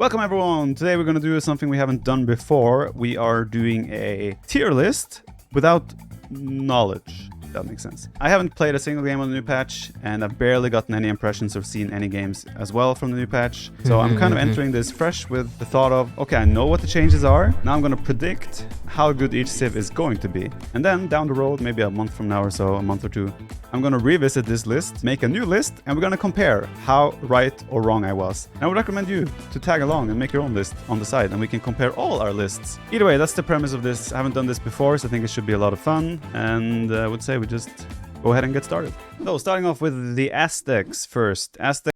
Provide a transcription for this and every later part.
Welcome everyone! Today we're gonna do something we haven't done before. We are doing a tier list without knowledge. That makes sense. I haven't played a single game on the new patch, and I've barely gotten any impressions or seen any games as well from the new patch. So I'm kind of entering this fresh with the thought of, okay, I know what the changes are. Now I'm gonna predict how good each civ is going to be. And then down the road, maybe a month from now or so, a month or two, I'm gonna revisit this list, make a new list, and we're gonna compare how right or wrong I was. And I would recommend you to tag along and make your own list on the side, and we can compare all our lists. Either way, that's the premise of this. I haven't done this before, so I think it should be a lot of fun. And I would say we just go ahead and get started. So starting off with the Aztecs first. Aztecs.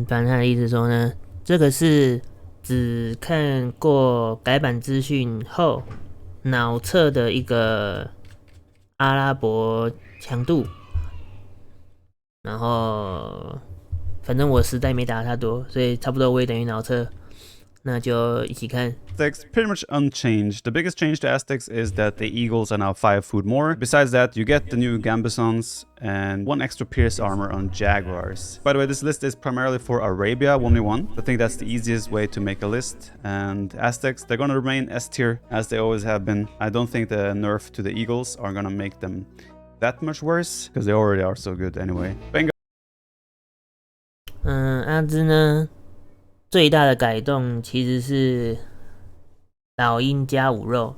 反正他的意思说呢，这个是只看过改版资讯后脑测的一个阿拉伯强度，然后反正我实在没打他多，所以差不多我也等于脑测，那就一起看。Aztecs pretty much unchanged. The biggest change to Aztecs is that the Eagles are now 5 food more. Besides that, you get the new Gambesons and 1 extra Pierce armor on Jaguars. By the way, this list is primarily for Arabia 1v1. I think that's the easiest way to make a list. And Aztecs, they're gonna remain S tier as they always have been. I don't think the nerf to the Eagles are gonna make them that much worse, because they already are so good anyway. Bengal. 阿兹呢，最大的改动其实是老鹰加五肉，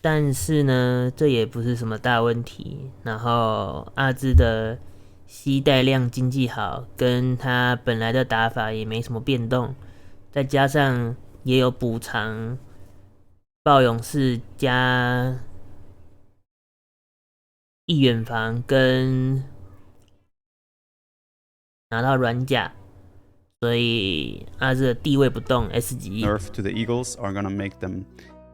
但是呢，这也不是什么大问题。然后阿兹的携带量经济好，跟他本来的打法也没什么变动，再加上也有补偿暴勇士加一远防跟拿到软甲，所以阿兹的地位不动 S 级。 Nerf to the Eagles are gonna make them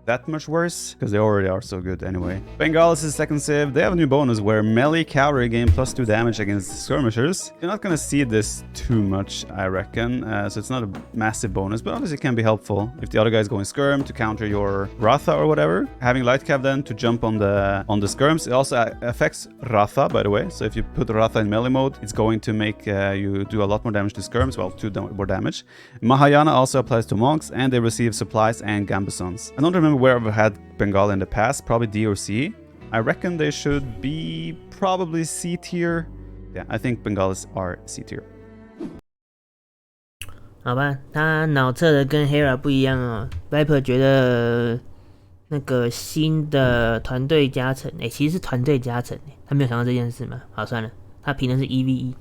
that much worse, because they already are so good anyway. Bengalis' second civ, they have a new bonus where melee cavalry gain +2 damage against skirmishers. You're not gonna see this too much, I reckon, so it's not a massive bonus, but obviously it can be helpful if the other guy is going skirm to counter your Ratha or whatever. Having light cav then to jump on the skirms. It also affects Ratha, by the way, so if you put Ratha in melee mode, it's going to make you do a lot more damage to skirms, well, 2 more damage. Mahayana also applies to monks, and they receive supplies and Gambesons. I don't remember where I've had Bengal in the past, probably D or C. I reckon they should be probably C tier. Yeah, I think Bengalis are C tier. 好吧，他脑测的跟 Hera 不一样哦。Viper 觉得那个新的团队加成，其实是团队加成，他没有想到这件事嘛。好，算了，他评的是1v1。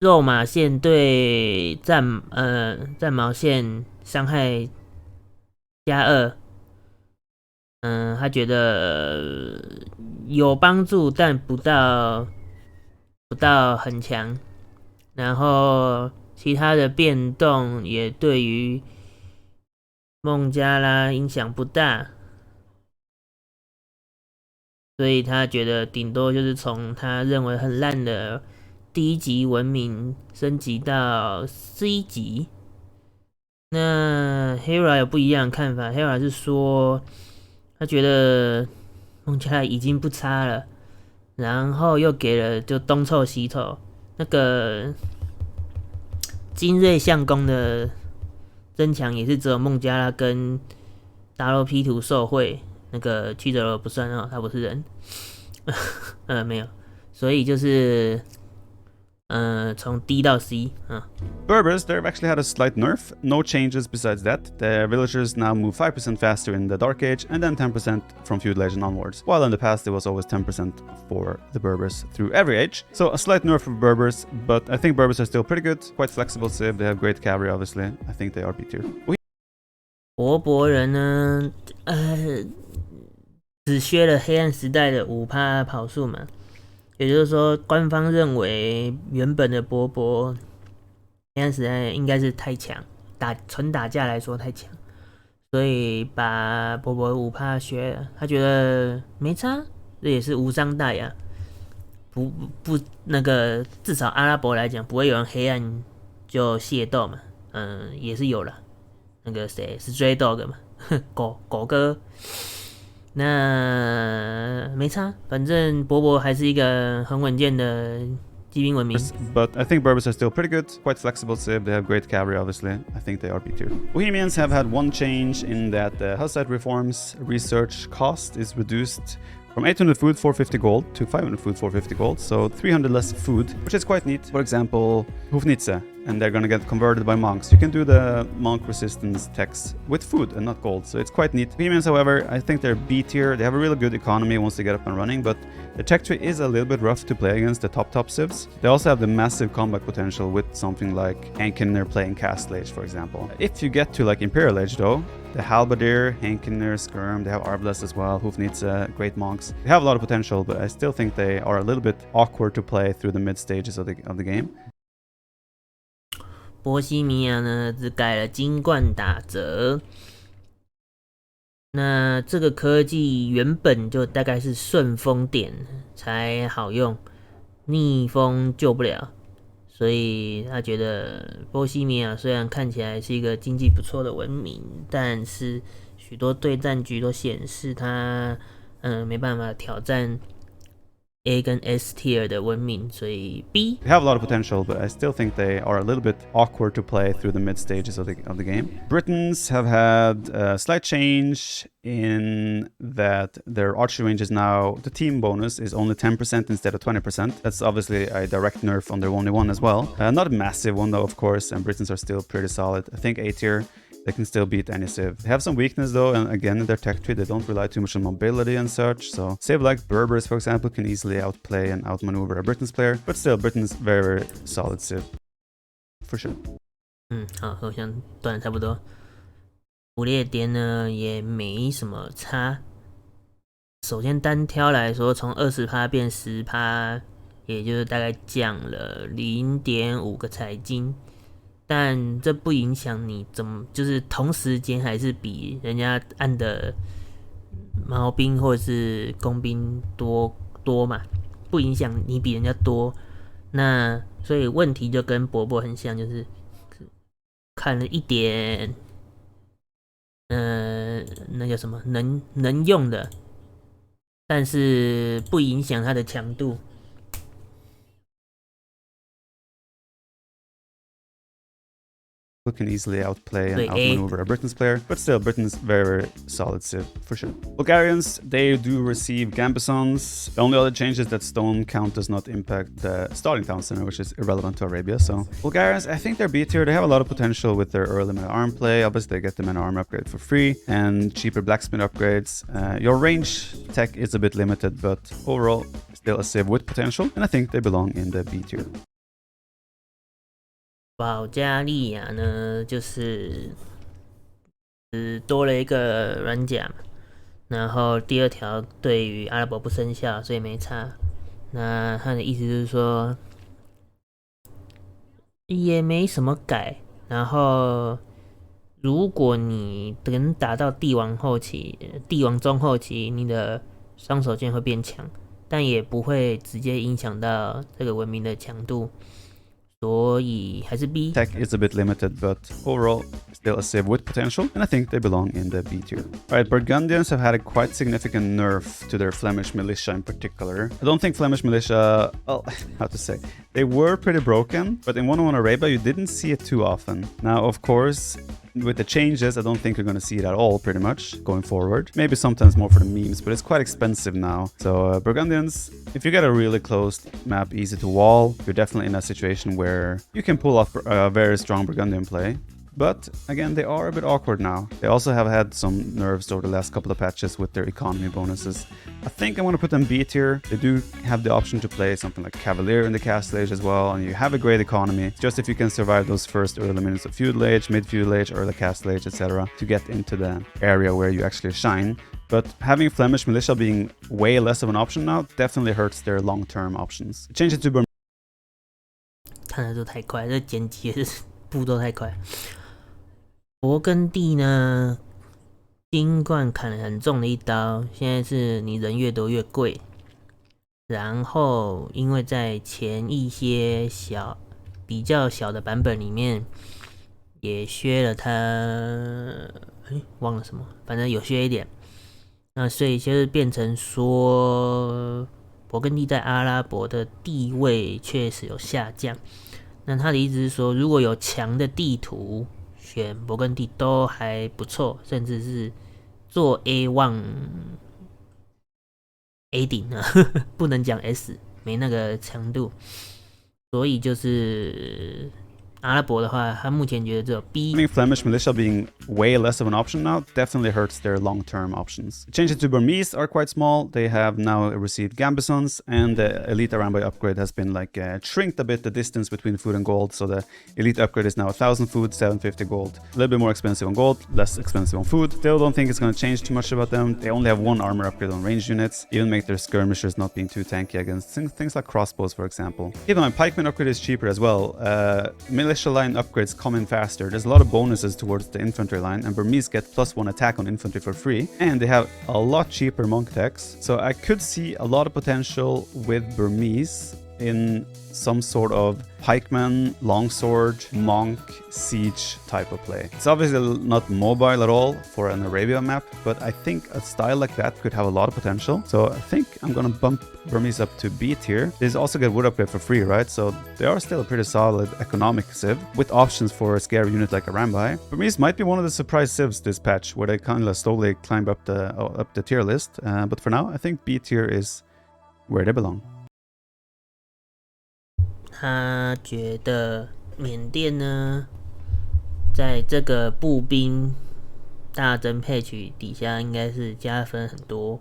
肉马线对战矛线伤害+2，他觉得有帮助，但不到很强。然后其他的变动也对于孟加拉影响不大，所以他觉得顶多就是从他认为很烂的第1级文明升级到 C 级。那 Hera 有不一样的看法 ，Hera 是说他觉得孟加拉已经不差了，然后又给了就东凑西凑，那个精锐相公的增强也是只有孟加拉跟达洛 P 图受贿，那个曲折罗不算哦，他不是人，没有，所以就是从 D 到 C。Berbers, they've actually had a slight nerf. No changes besides that. The villagers now move 5% faster in the Dark Age, and then 10% from Feudal Age and onwards. While in the past, it was always 10% for the Berbers through every age. So a slight nerf for Berbers, but I think Berbers are still pretty good. Quite flexible civ. They have great cavalry, obviously. I think they are B tier. 博博人呢，只削了黑暗时代的5%跑速嘛。也就是说，官方认为原本的博博黑暗时代应该是太强，纯打架来说太强，所以把博博5%削了。他觉得没差，这也是无伤大雅。不，那个至少阿拉伯来讲，不会有人黑暗就械斗嘛。也是有了，那个谁是 Stray Dog 嘛，狗哥。那没差，反正博博还是一个很稳健的骑兵文明。But I think Berbers are still pretty good, quite flexible civ. They have great cavalry, obviously. I think they are B tier. Bohemians have had one change in that the house site reforms research cost is reduced from 800 food, 450 gold to 500 food, 450 gold. So 300 less food, which is quite neat. For example, Hufnitze, and they're gonna get converted by monks. You can do the monk resistance techs with food and not gold, so it's quite neat. Bohemians, however, I think they're B tier. They have a really good economy once they get up and running, but the tech tree is a little bit rough to play against the top civs. They also have the massive combat potential with something like Hankinner playing Castle Age, for example. If you get to like Imperial Age though, the Halberdier, Hankinner, Skirm, they have Arbalest as well, Hufnitze, great monks. They have a lot of potential, but I still think they are a little bit awkward to play through the mid stages of the game. 波西米亚呢，只改了金冠打折。那这个科技原本就大概是顺风点才好用，逆风救不了。所以他觉得波西米亚虽然看起来是一个经济不错的文明，但是许多对战局都显示他没办法挑战 A 跟 S tier 的文明，所以 B. They have a lot of potential, but I still think they are a little bit awkward to play through the mid stages of the game. Britons have had a slight change in that their archery range is now, the team bonus is only 10% instead of 20%. That's obviously a direct nerf on their only one as well. Not a massive one though, of course, and Britons are still pretty solid. I think A tier. They can still beat any civ. They have some weakness though, and again in their tech tree they don't rely too much on mobility and such, so civ like Berbers for example can easily outplay and outmaneuver a Britons player, but still Britons very solid civ. For sure. 好，我想断的差不多。不列颠呢也没什么差。首先单挑来说，从20%变10%，也就是大概降了0.5个财金。但这不影响你怎么，就是同时间还是比人家按的毛兵或者是工兵多嘛，不影响你比人家多。那所以问题就跟伯伯很像，就是看了一点，那叫什么能用的，但是不影响它的强度。Can easily outplay and outmaneuver a Britons player, but still Britons very solid civ for sure. Bulgarians, they do receive Gambesons. The only other change is that stone count does not impact the starting town center, which is irrelevant to Arabia. So Bulgarians, I think they're B tier. They have a lot of potential with their early meta arm play. Obviously they get the meta arm upgrade for free and cheaper blacksmith upgrades. Your range tech is a bit limited, but overall still a civ with potential, and I think they belong in the B tier. 保加利亚呢，就是多了一个软甲嘛，然后第二条对于阿拉伯不生效，所以没差。那他的意思就是说，也没什么改。然后，如果你能打到帝王后期、帝王中后期，你的双手剑会变强，但也不会直接影响到这个文明的强度。所以还是 B. Tech is a bit limited, but overall still a civ with potential, and I think they belong in the B tier. Alright, Burgundians have had a quite significant nerf to their Flemish militia in particular. I don't think Flemish militia, well, how to say, they were pretty broken, but in 101 Arabia you didn't see it too often. Now, of course, with the changes, I don't think you're going to see it at all, pretty much, going forward. Maybe sometimes more for the memes, but it's quite expensive now. So, Burgundians, if you get a really closed map, easy to wall, you're definitely in a situation where you can pull off a very strong Burgundian play. But again, they are a bit awkward now. They also have had some nerfs over the last couple of patches with their economy bonuses. I think I want to put them B tier. They do have the option to play something like Cavalier in the Castle Age as well, and you have a great economy. Just if you can survive those first early minutes of Feudal Age, Mid-Feudal Age, early Castle Age, etc. to get into the area where you actually shine. But having Flemish Militia being way less of an option now definitely hurts their long-term options. Change it to Burma. 看得都太快，这剪辑的步骤太快。勃艮第呢，金冠砍了很重的一刀，现在是你人越多越贵。然后因为在前一些比较小的版本里面，也削了它，忘了什么，反正有削一点。那所以就是变成说，勃艮第在阿拉伯的地位确实有下降。那他的意思是说，如果有强的地图，选勃艮第都还不错，甚至是做 A1 A 顶呢，不能讲 S， 没那个强度。所以就是阿拉伯的话，他目前觉得只有 B。Flemish militia being way less of an option now definitely hurts their long-term options. Changes to Burmese are quite small. They have now received Gambesons, and the elite Arambai upgrade has been like shrinked a bit the distance between food and gold. So the elite upgrade is now 1,000 food, 750 gold. A little bit more expensive on gold, less expensive on food. Still don't think it's going to change too much about them. They only have one armor upgrade on ranged units, even make their skirmishers not being too tanky against things like crossbows, for example. Even my pikeman upgrade is cheaper as well. Militia line upgrades come in faster. There's a lot of bonuses towards the infantry line, and Burmese get +1 attack on infantry for free, and they have a lot cheaper monk techs. So I could see a lot of potential with Burmese in some sort of pikeman, longsword, monk, siege type of play. It's obviously not mobile at all for an Arabia map, but I think a style like that could have a lot of potential. So I think I'm gonna bump Burmese up to B tier. These also get wood upgrade for free, right? So they are still a pretty solid economic civ with options for a scary unit like Arambai. Burmese might be one of the surprise civs this patch, where they kind of slowly climb up the tier list. But for now, I think B tier is where they belong. 他觉得缅甸呢，在这个步兵大增配曲底下，应该是加分很多。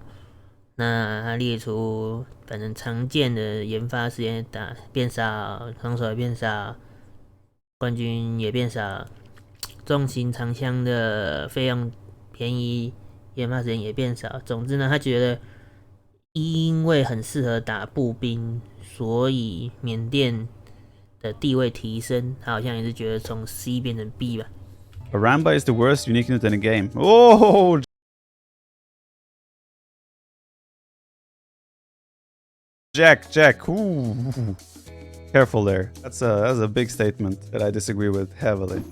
那他列出，反正常见的研发时间变少，防守也变少，冠军也变少，重型长枪的费用便宜，研发时间也变少。总之呢，他觉得因为很适合打步兵，所以缅甸的地位提升，他好像也是觉得从 C 变成 B 吧。Arambai is the worst unique unit in the game. Oh! Jack. Ooh. Careful there. That's a big statement that I disagree with heavily.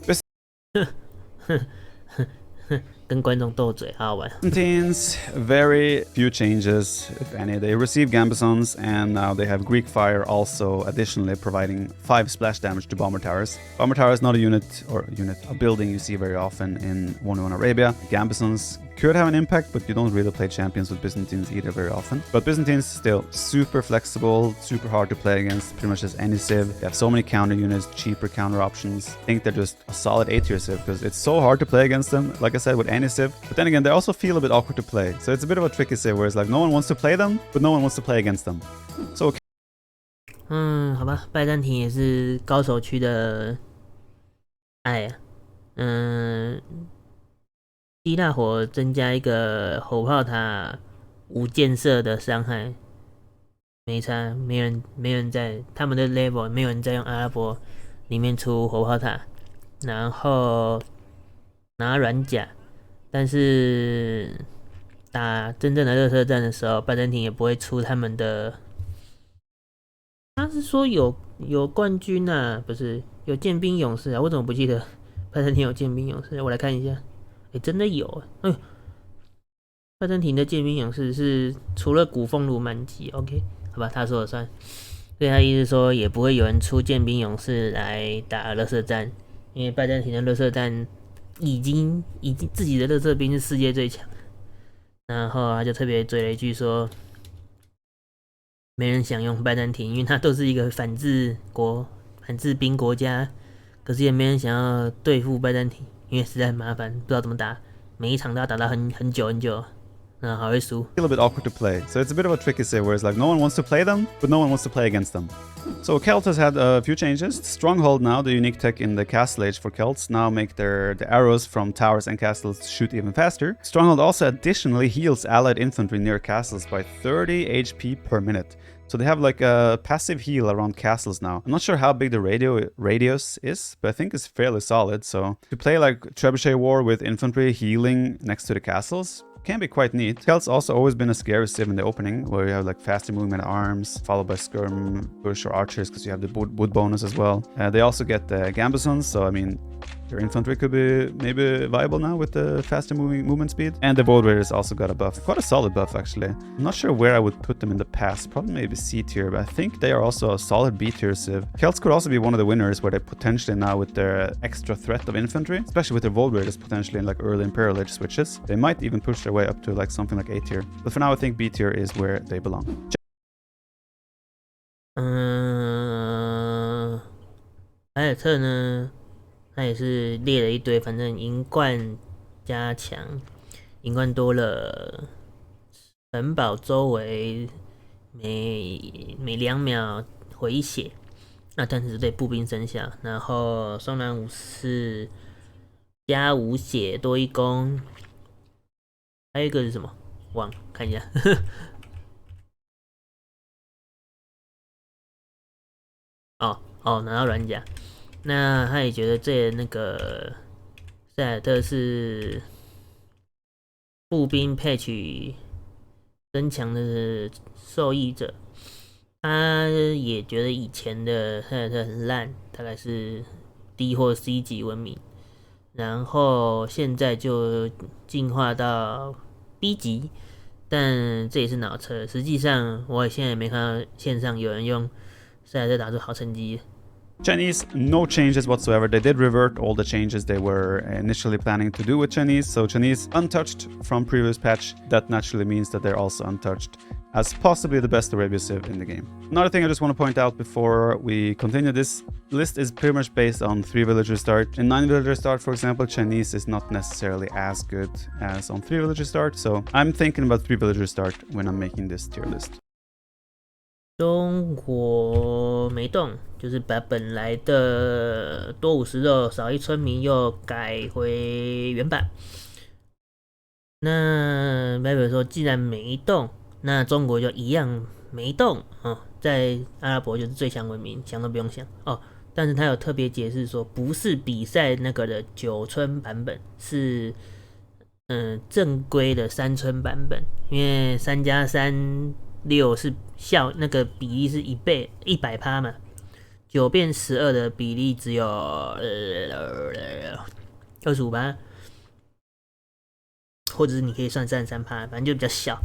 跟观众斗嘴，好好玩。Byzantines, very few changes, if any. They receive Gambesons, and now they have Greek Fire also additionally providing 5 splash damage to Bomber Towers. Bomber Tower is not a building you see very often in 1v1 Arabia. Gambesons could have an impact, but you don't really play champions with Byzantines either very often. But Byzantines still super flexible, super hard to play against, pretty much as any civ. They have so many counter units, cheaper counter options. I think they're just a solid A tier civ because it's so hard to play against them, like I said, with any civ. But then again, they also feel a bit awkward to play. So it's a bit of a tricky civ where it's like no one wants to play them, but no one wants to play against them. So 好吧，拜占庭也是高手区的爱啊。希腊火增加一个火炮塔无建设的伤害，没差，没人在他们的 level， 没有人在用阿拉伯里面出火炮塔，然后拿软甲，但是打真正的热射战的时候，拜占庭也不会出他们的。他是说有冠军啊，不是有剑兵勇士啊？我怎么不记得拜占庭有剑兵勇士？我来看一下。真的有拜占庭的剑兵勇士是除了古风炉满级 ，OK， 好吧，他说了算。所以他意思说也不会有人出剑兵勇士来打热射战，因为拜占庭的热射战已经自己的热射兵是世界最强。然后他就特别追了一句说，没人想用拜占庭，因为他都是一个反制兵国家，可是也没人想要对付拜占庭。因为实在很麻烦，不知道怎么打，每一场都要打到很久很久，好会输。Feel a bit awkward to play, so it's a bit of a tricky civ where it's like no one wants to play them, but no one wants to play against them. So Celt has had a few changes. Stronghold now, the unique tech in the Castle Age for Celts, now make the arrows from towers and castles shoot even faster. Stronghold also additionally heals allied infantry near castles by 30 HP per minute. So they have like a passive heal around castles now. I'm not sure how big the radius is, but I think it's fairly solid. So to play like Trebuchet War with infantry healing next to the castles can be quite neat. Celts also always been a scary civ in the opening, where you have like faster movement arms, followed by skirmish or archers, because you have the wood bonus as well. They also get the Gambesons, so I mean, Their infantry could be maybe viable now with the faster movement speed. And the Bold Raiders also got a buff. Quite a solid buff, actually. I'm not sure where I would put them in the past. Probably maybe C tier, but I think they are also a solid B tier civ. Celts could also be one of the winners where they potentially now with their extra threat of infantry, especially with their Bold Raiders potentially in like early Imperial Age switches, they might even push their way up to like something like A tier. But for now, I think B tier is where they belong. 凯尔特呢，他也是列了一堆，反正银冠加强，银冠多了，城堡周围每2秒回血，那但是对步兵生效，然后松兰武士加5血多1攻，还有一个是什么？忘看一下。拿到软甲。那他也觉得这那个塞尔特是步兵配取增强的受益者，他也觉得以前的塞尔特很烂，大概是 D 或 C 级文明，然后现在就进化到 B 级，但这也是脑测。实际上，我现在也没看到线上有人用塞尔特打出好成绩。Chinese, no changes whatsoever. They did revert all the changes they were initially planning to do with Chinese. So Chinese untouched from previous patch. That naturally means that they're also untouched as possibly the best Arabia civ in the game. Another thing I just want to point out before we continue, this list is pretty much based on 3 villager start. In 9 villager start, for example, Chinese is not necessarily as good as on 3 villager start. So I'm thinking about 3 villager start when I'm making this tier list. 中国没动，就是把本来的多50肉少1村民又改回原版。那代表说，既然没动，那中国就一样没动哦。在阿拉伯就是最强文明，想都不用想哦。但是他有特别解释说，不是比赛那个的9村版本，是正规的3村版本，因为3+3。6是那个比例是100%嘛，9变12的比例只有25%，或者是你可以算33%，反正就比较小。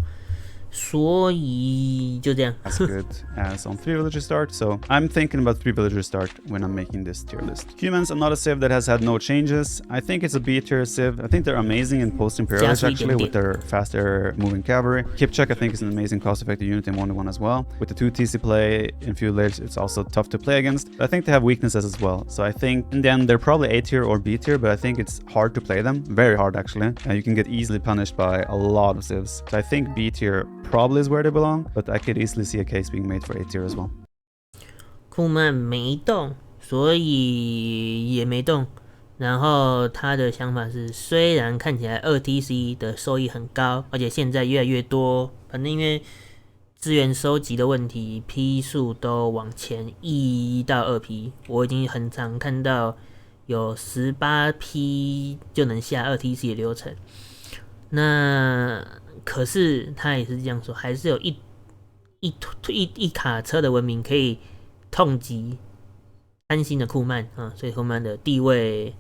所以就这样。As good as on 3 villager start, so I'm thinking about 3 villager start when I'm making this tier list. Humans are not a civ that has had no changes. I think it's a B tier civ. I think they're amazing in post-imperial age actually with their faster moving cavalry. Kipchak I think is an amazing cost-effective unit in 1-1 as well. With the 2 TC play in feudal age, it's also tough to play against. But I think they have weaknesses as well. So I think in the end they're probably A tier or B tier, but I think it's hard to play them. Very hard actually. You can get easily punished by a lot of civs. So I think B tier probably is where they belong, but I could easily see a case being made for A tier as well. 库曼没动，所以也没动。然后他的想法是，虽然看起来2TC 的收益很高，而且现在越来越多，反正因为资源收集的问题，批数都往前1到2批，我已经很常看到有18批就能下2TC 的流程。那可是他也是这样说，还是有一卡车的文明可以痛击安心的库曼啊，所以库曼的地位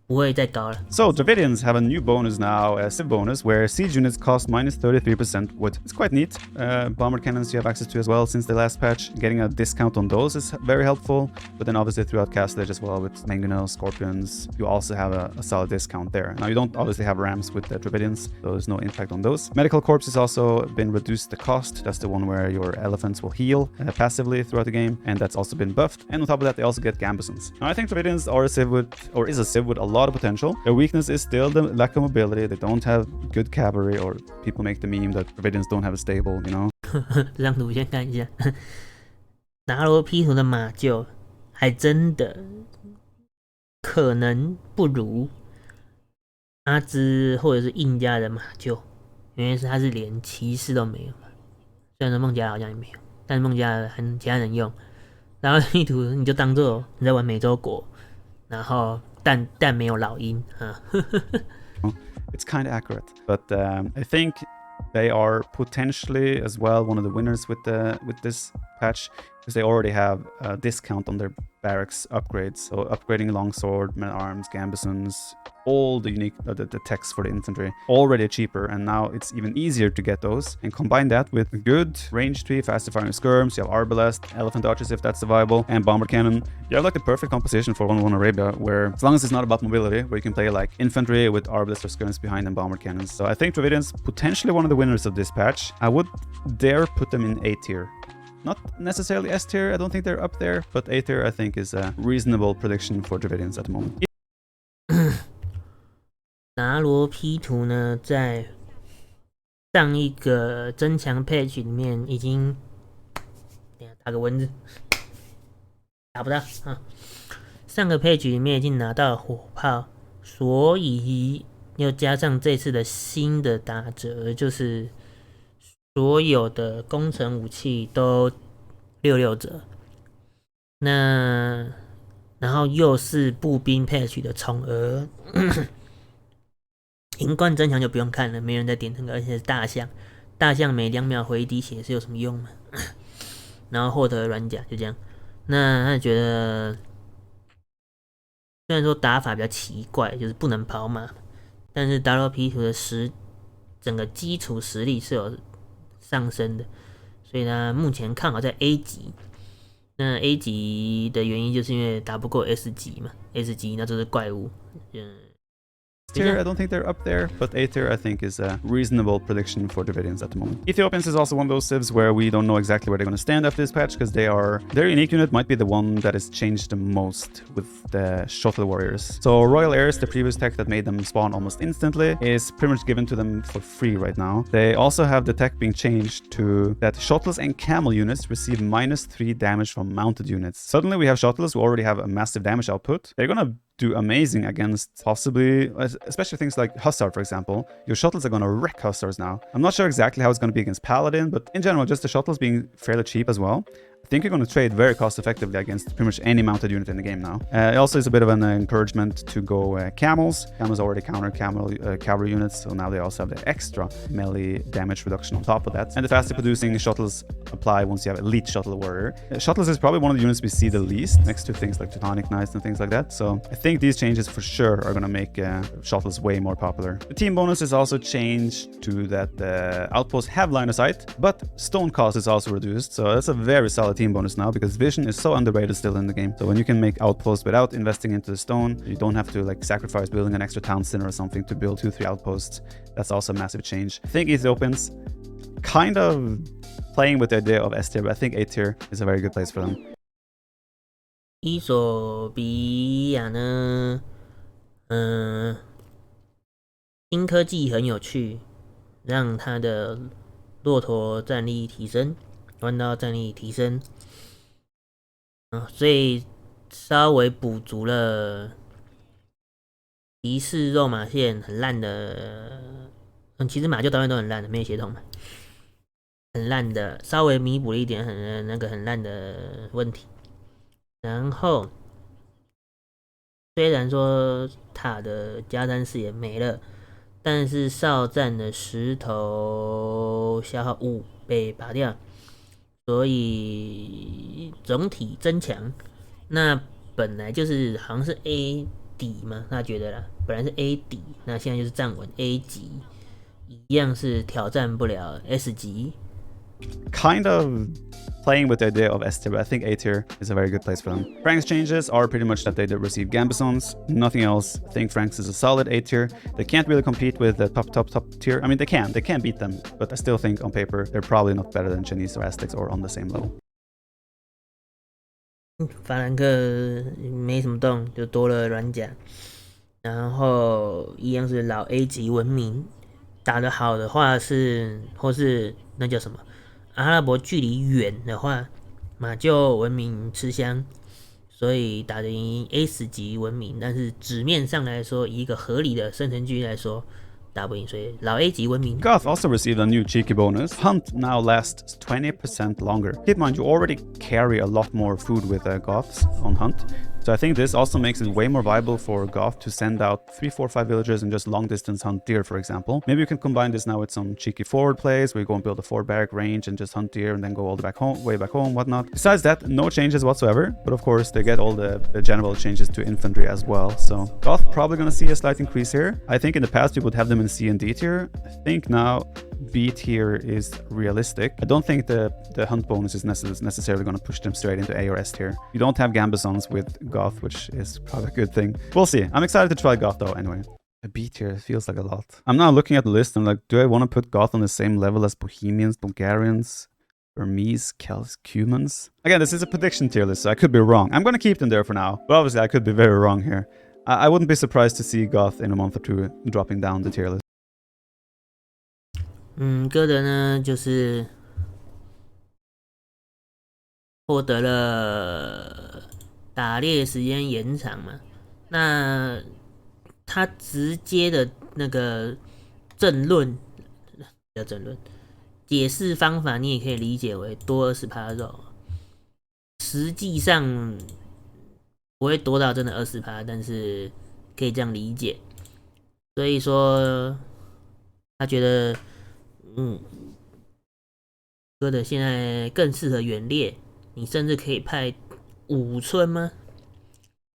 不会再高了。So Dravidians have a new bonus now, a civ bonus, where siege units cost minus 33% wood. It's quite neat. Bomber cannons you have access to as well since the last patch. Getting a discount on those is very helpful. But then obviously throughout Castle Age as well with Mangonel, Scorpions, you also have a solid discount there. Now you don't obviously have rams with the Dravidians, so there's no impact on those. Medical Corps has also been reduced the cost. That's the one where your elephants will heal passively throughout the game, and that's also been buffed. And on top of that, they also get Gambesons. Now I think Dravidians are a civ with, or is a civ with a lot of potential. Their weakness is still the lack of mobility. They don't have good cavalry, or people make the meme that Dravidians don't have a stable, you know? 这张图先看一下，拿罗 P 图的马厩还真的可能不如阿兹或者是印加的马厩，原因是他是连骑士都没有，虽然说孟加拉好像也没有，但是孟加拉其他人用。然后地图你就当做你在玩美洲国，然后但没有老鹰啊。It's kind of accurate, but I think they are potentially as well one of the winners with this patch. because they already have a discount on their barracks upgrades. So upgrading longsword, men at arms, gambesons, all the unique the techs for the infantry already cheaper, and now it's even easier to get those. And combine that with good range tree, faster firing skirms, you have arbalest, elephant archers if that's viable, and bomber cannon. You have like the perfect composition for 1-1 Arabia, where as long as it's not about mobility, where you can play like infantry with arbalest or skirms behind and bomber cannons. So I think Dravidians potentially one of the winners of this patch. I would dare put them in A tier. Not necessarily S tier, I don't think they're up there, but A tier I think is a reasonable prediction for Dravidians at the moment. 拿罗 P 图呢，在上一个增强 patch 里面已经，等下打个蚊子，打不到啊。上个 patch 里面已经拿到了火炮，所以又加上这次的新的打折，就是所有的工程武器都66折。那然后又是步兵 patch 的宠儿。银冠增强就不用看了，没人在点这个，而且是大象，大象每2秒回一滴血是有什么用吗？然后获得软甲就这样。那他觉得，虽然说打法比较奇怪，就是不能跑马，但是 WP 图的整个基础实力是有上升的，所以他目前看好在 A 级。那 A 级的原因就是因为打不过 S 级嘛 ，S 级那就是怪物，Tier, I don't think they're up there, but A tier I think is a reasonable prediction for Dravidians at the moment. Ethiopians is also one of those civs where we don't know exactly where they're going to stand after this patch, because their unique unit might be the one that is changed the most with the shuttle warriors. So Royal Heirs, the previous tech that made them spawn almost instantly, is pretty much given to them for free right now. They also have the tech being changed to that shuttles and camel units receive -3 damage from mounted units. Suddenly we have shuttles who already have a massive damage output. They're going to do amazing against possibly, especially things like Hussar, for example. Your shuttles are going to wreck Hussars now. I'm not sure exactly how it's going to be against Paladin, but in general, just the shuttles being fairly cheap as well. I think you're going to trade very cost effectively against pretty much any mounted unit in the game now. It also is a bit of an encouragement to go camels. Camels already counter cavalry units, so now they also have the extra melee damage reduction on top of that. And the faster producing shuttles apply once you have elite shuttle warrior. Shuttles is probably one of the units we see the least, next to things like Teutonic Knights and things like that. So I think these changes for sure are going to make shuttles way more popular. The team bonus is also changed to that outposts have line of sight, but stone cost is also reduced. So that's a very solid team bonus now, because vision is so underrated still in the game. So when you can make outposts without investing into the stone, you don't have to like sacrifice building an extra town center or something to build 2-3 outposts. That's also a massive change. I think Ethiopians kind of playing with the idea of S tier, but I think A tier is a very good place for them. 伊索比亚呢，新科技很有趣，让他的骆驼战力提升，弯刀战力提升，所以稍微补足了骑士肉马线很烂的，其实马厩导演都很烂的，没有协同嘛，很烂的，稍微弥补了一点很烂的问题。然后虽然说塔的加3视野没了，但是哨站的石头消耗5被拔掉，所以总体增强。那本来就是好像是 A 底嘛，他觉得啦，本来是 A 底，那现在就是站稳 A 级，一样是挑战不了 S 级。Kind of playing with the idea of S tier, but I think A tier is a very good place for them. Frank's changes are pretty much that they did receive Gambesons, nothing else. I think Frank's is a solid A tier. They can't really compete with the top tier. I mean, they can beat them, but I still think on paper they're probably not better than Chinese or Aztecs or on the same level. 法兰克没什么动，就多了软甲，然后一样是老 A 级文明，打得好的话是，或是那叫什么？阿拉伯距离远的话，马厩文明吃香，所以打得赢 S 级文明。但是纸面上来说，以一个合理的生存距离来说，打不赢，所以老 A 级文明。Goth also received a new cheeky bonus. Hunt now lasts 20% longer. Keep in mind, you already carry a lot more food with Goths on Hunt. So I think this also makes it way more viable for Goth to send out 3, 4, 5 villagers and just long distance hunt deer, for example. Maybe you can combine this now with some cheeky forward plays where you go and build a 4 barrack range and just hunt deer and then go all the way back home, whatnot. Besides that, no changes whatsoever, but of course they get all the general changes to infantry as well. So Goth probably gonna see a slight increase here. I think in the past you would have them in C and D tier. I think now B tier is realistic. I don't think the hunt bonus is necessarily going to push them straight into A or S tier. You don't have Gambazons with Goth, which is probably a good thing. We'll see. I'm excited to try Goth though anyway. A B tier feels like a lot. I'm now looking at the list and like, do I want to put Goth on the same level as Bohemians, Bulgarians, Burmese, Celts, Cumans? Again, this is a prediction tier list, so I could be wrong. I'm going to keep them there for now, but obviously I could be very wrong here. I wouldn't be surprised to see Goth in a month or two dropping down the tier list. 哥的呢，就是获得了打猎时间延长嘛。那他直接的那个解释方法，你也可以理解为多20%肉。实际上不会多到真的20%，但是可以这样理解。所以说，他觉得。哥的现在更适合远猎，你甚至可以派5村吗？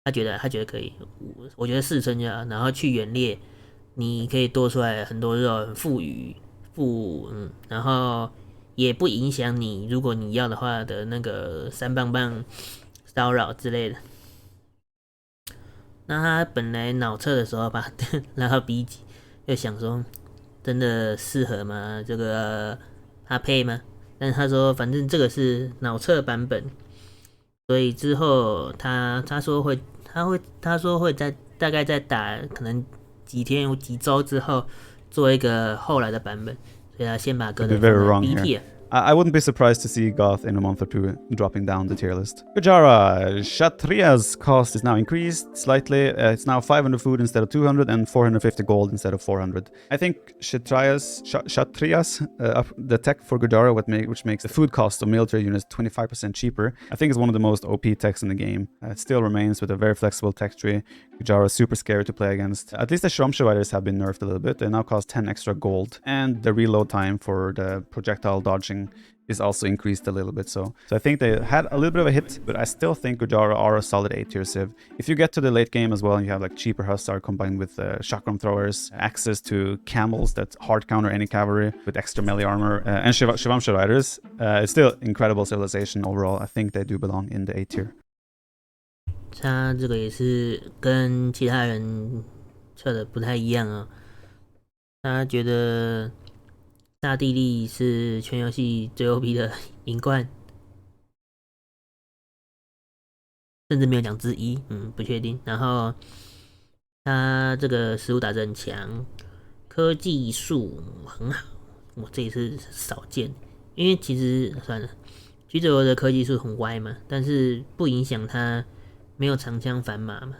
他觉得可以，我觉得4村就好，然后去远猎，你可以多出来很多肉，很富裕，然后也不影响你，如果你要的话的那个3棒棒骚扰之类的。那他本来脑测的时候吧，然后 B 级又想说。真的适合吗？这个他配吗？但是他说，反正这个是脑测版本，所以之后他说会在大概在打可能几天几周之后做一个后来的版本，所以他先把歌的 B T。I wouldn't be surprised to see Goth in a month or two dropping down the tier list. Gujara, Kshatriya's cost is now increased slightly. It's now 500 food instead of 200 and 450 gold instead of 400. I think Kshatriya's the tech for Gujara, which makes the food cost of military units 25% cheaper, I think is one of the most OP techs in the game. It still remains with a very flexible tech tree. Gujara is super scary to play against. At least the Shramsha riders have been nerfed a little bit. They now cost 10 extra gold. And the reload time for the projectile dodging is also increased a little bit. So I think they had a little bit of a hit, but I still think Gujara are a solid A tier civ. If you get to the late game as well and you have like cheaper Hussar combined with chakram throwers, access to camels that hard counter any cavalry with extra melee armor, and Shivamsha riders, it's still incredible civilization overall. I think they do belong in the A tier. 他这个也是跟其他人测的不太一样哦。他觉得大地利是全游戏最 OP 的银冠，甚至没有讲之一，不确定。然后他这个食物打得很强，科技树很好，我这也是少见。因为其实算了，橘子罗的科技树很歪嘛，但是不影响他。没有长枪反马嘛，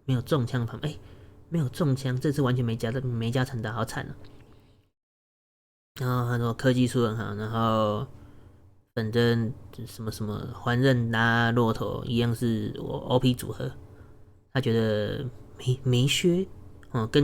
没有重枪反马，没有重枪，这次完全没加成的，好惨啊！然后他说科技树很好，然后反正什么环刃拉骆驼一样是我 OP 组合，他觉得没削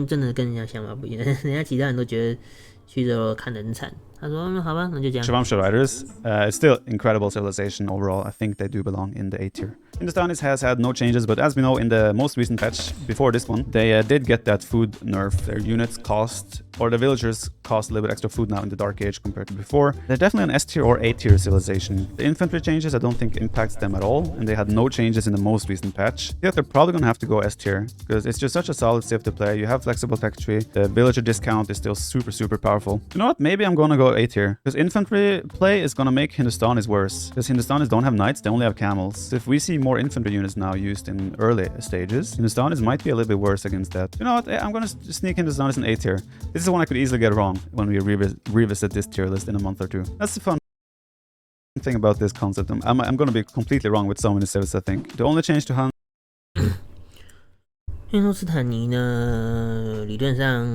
真的跟人家想法不一样，人家其他人都觉得橘子罗看得很惨。他说好吧，那就这样。Shivamsha riders, it's still incredible civilization overall. I think they do belong in the A tier. Hindustanis has had no changes, but as we know in the most recent patch before this one, they did get that food nerf. Their units cost, or the villagers cost a little bit extra food now in the Dark Age compared to before. They're definitely an S tier or A tier civilization. The infantry changes I don't think impacts them at all, and they had no changes in the most recent patch. Yet they're probably gonna have to go S tier, because it's just such a solid civ to play. You have flexible tech tree, the villager discount is still super powerful. You know what, maybe I'm gonna go A tier, because infantry play is gonna make Hindustanis worse, because Hindustanis don't have knights, they only have camels. If we see more infantry units now used in early stages, Hindustanis might be a little bit worse against that. You know what, I'm gonna sneak Hindustanis in A tier. This is one I could easily get wrong when we revisit this tier list in a month or two. That's the fun thing about this concept. I'm gonna be completely wrong with so many civs, I think. The only change to Han 因为斯坦尼呢，理论上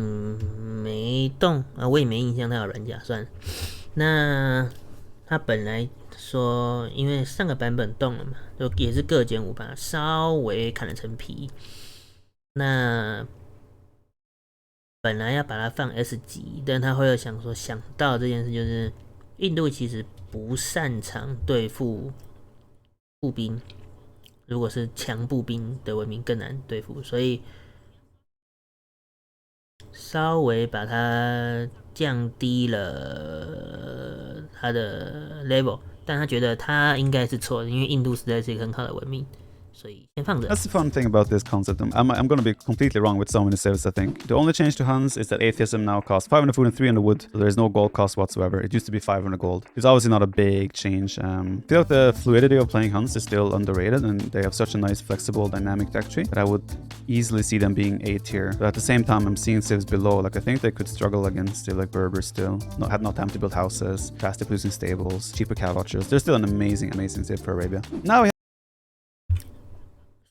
没动啊，我也没印象他有软甲，算了。那他本来说，因为上个版本动了嘛，就也是各减5%，稍微砍了层皮。那本来要把它放 S 级，但他会有想到这件事，就是印度其实不擅长对付步兵，如果是强步兵的文明更难对付，所以稍微把它降低了它的 level， 但他觉得他应该是错的，因为印度实在是一个很好的文明。所以先放着。 That's the fun thing about this concept. I'm going to be completely wrong with so many civs, I think. The only change to Huns is that atheism now costs 500 food and 300 wood. So there's no gold cost whatsoever. It used to be 500 gold. It's obviously not a big change. I feel like the fluidity of playing Huns is still underrated, and they have such a nice, flexible, dynamic tech tree that I would easily see them being A tier. But at the same time, I'm seeing civs below. Like, I think they could struggle against still like Berbers still. Had no time to build houses, faster producing stables, cheaper cow watchers. They're still an amazing, amazing civ for Arabia. Now we have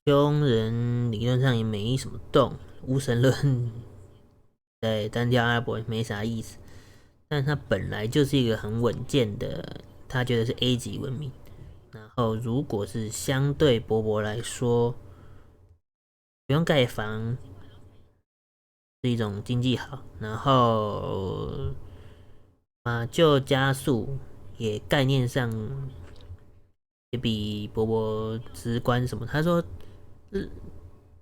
匈人理论上也没什么动，无神论在单挑阿拉伯没啥意思，但他本来就是一个很稳健的，他觉得是 A 级文明。然后如果是相对伯伯来说，不用盖房是一种经济好，然后马厩加速也概念上也比伯伯直观什么，他说。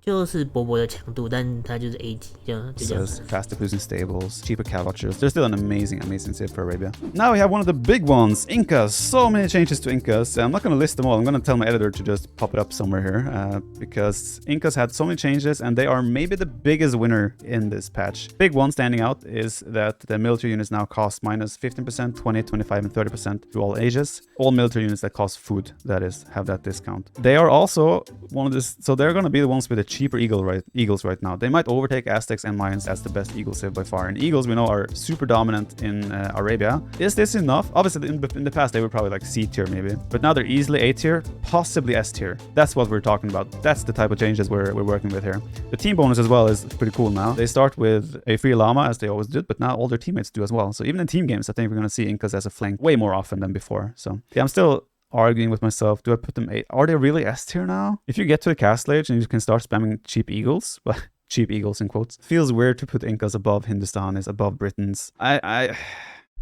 就是伯伯的强度，但他就是 A 级，就这样。Faster producing stables, cheaper cow watchers. They're still an amazing, amazing civ for Arabia. Now we have one of the big ones, Incas. So many changes to Incas. I'm not going to list them all. I'm going to tell my editor to just pop it up somewhere here because Incas had so many changes and they are maybe the biggest winner in this patch. Big one standing out is that the military units now cost minus 15%, 20, 25, and 30% to all ages. All military units that cost food, that is, have that discount. They are also one of this, so they're going to be the ones with the cheaper eagles right now. They might overtake Aztecs and Mayans as the best eagle civ by far. And eagles we know are super dominant in Arabia. Is this enough? Obviously in the past they were probably like C tier maybe, but now they're easily A tier, possibly S tier. That's what we're talking about. That's the type of changes we're working with here. The team bonus as well is pretty cool now. They start with a free llama as they always did, but now all their teammates do as well. So even in team games, I think we're going to see Incas as a flank way more often than before. So yeah, I'm still arguing with myself, do I put them A? Are they really S tier now? If you get to the castle age and you can start spamming cheap eagles, well, cheap eagles in quotes, feels weird to put Incas above Hindustanis, above Britons.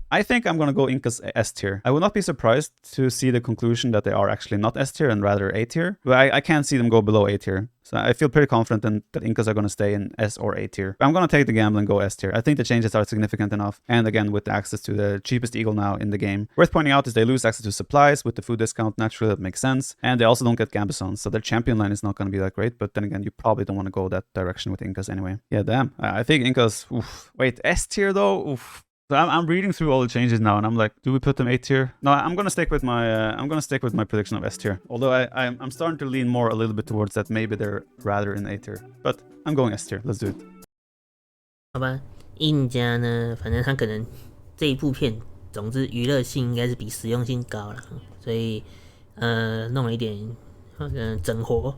I think I'm going to go Incas S tier. I would not be surprised to see the conclusion that they are actually not S tier and rather A tier, but I can't see them go below A tier. So I feel pretty confident that Incas are going to stay in S or A tier. I'm going to take the gamble and go S tier. I think the changes are significant enough. And again, with the access to the cheapest eagle now in the game. Worth pointing out is they lose access to supplies with the food discount. Naturally, that makes sense. And they also don't get Gambesons. So their champion line is not going to be that great. But then again, you probably don't want to go that direction with Incas anyway. Yeah, damn. I think Incas, oof. Wait, S tier though? Oof. So I'm reading through all the changes now, and I'm like, do we put them A tier? No, I'm gonna stick with my prediction of S tier. Although I'm starting to lean more a little bit towards that maybe they're rather in A tier, but I'm going S tier. Let's do it. 好吧，印加呢，反正他可能这一部片，总之娱乐性应该是比实用性高了，所以弄了一点整活，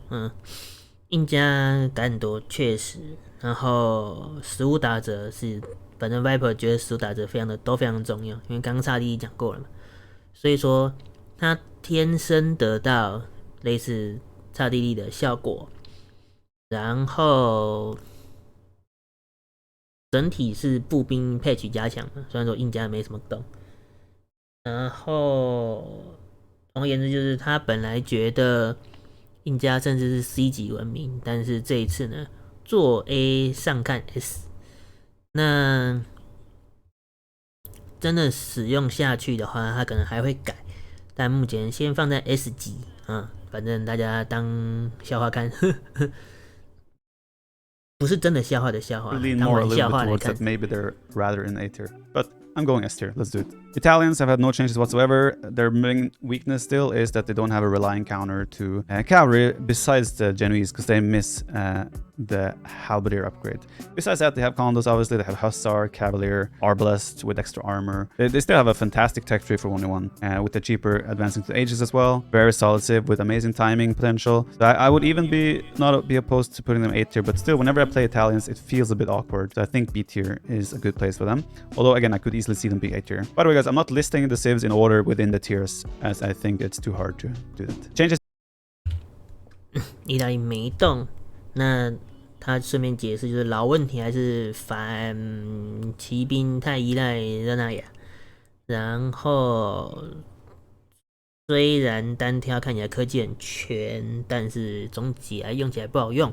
印加改很多，确实，然后食物打折是。反正 Viper 觉得食物打折都非常重要，因为刚刚差弟讲过了嘛，所以说他天生得到类似差弟弟的效果，然后整体是步兵配取加强嘛，虽然说印加没什么动，然后总而言之就是他本来觉得印加甚至是 C 级文明，但是这一次呢做 A 上看 S。那真的使用下去的话，它可能还会改，但目前先放在 S 级反正大家当笑话看，不是真的笑话的笑话，当玩笑话来看。Maybe they're rather in A tier, but I'm going S tier. Let's do it. Italians have had no changes whatsoever. Their main weakness still is that they don't have a relying counter to cavalry besides the Genoese because they miss the halberdier upgrade. Besides that, they have condos, obviously. They have Hussar, Cavalier, Arbalest with extra armor. They still have a fantastic tech tree for 1v1 with the cheaper advancing to ages as well. Very solid civ with amazing timing potential. So I would even not be opposed to putting them A tier, but still, whenever I play Italians, it feels a bit awkward. So I think B tier is a good place for them. Although, again, I could easily see them be A tier. By the way, guys, I'm not listing the civs in order within the tiers, as I think it's too hard to do that. Changes. 意大利没动，那他顺便解释，就是老问题还是反骑兵太依赖热那亚，然后虽然单挑看起来科技很全，但是总体来用起来不好用。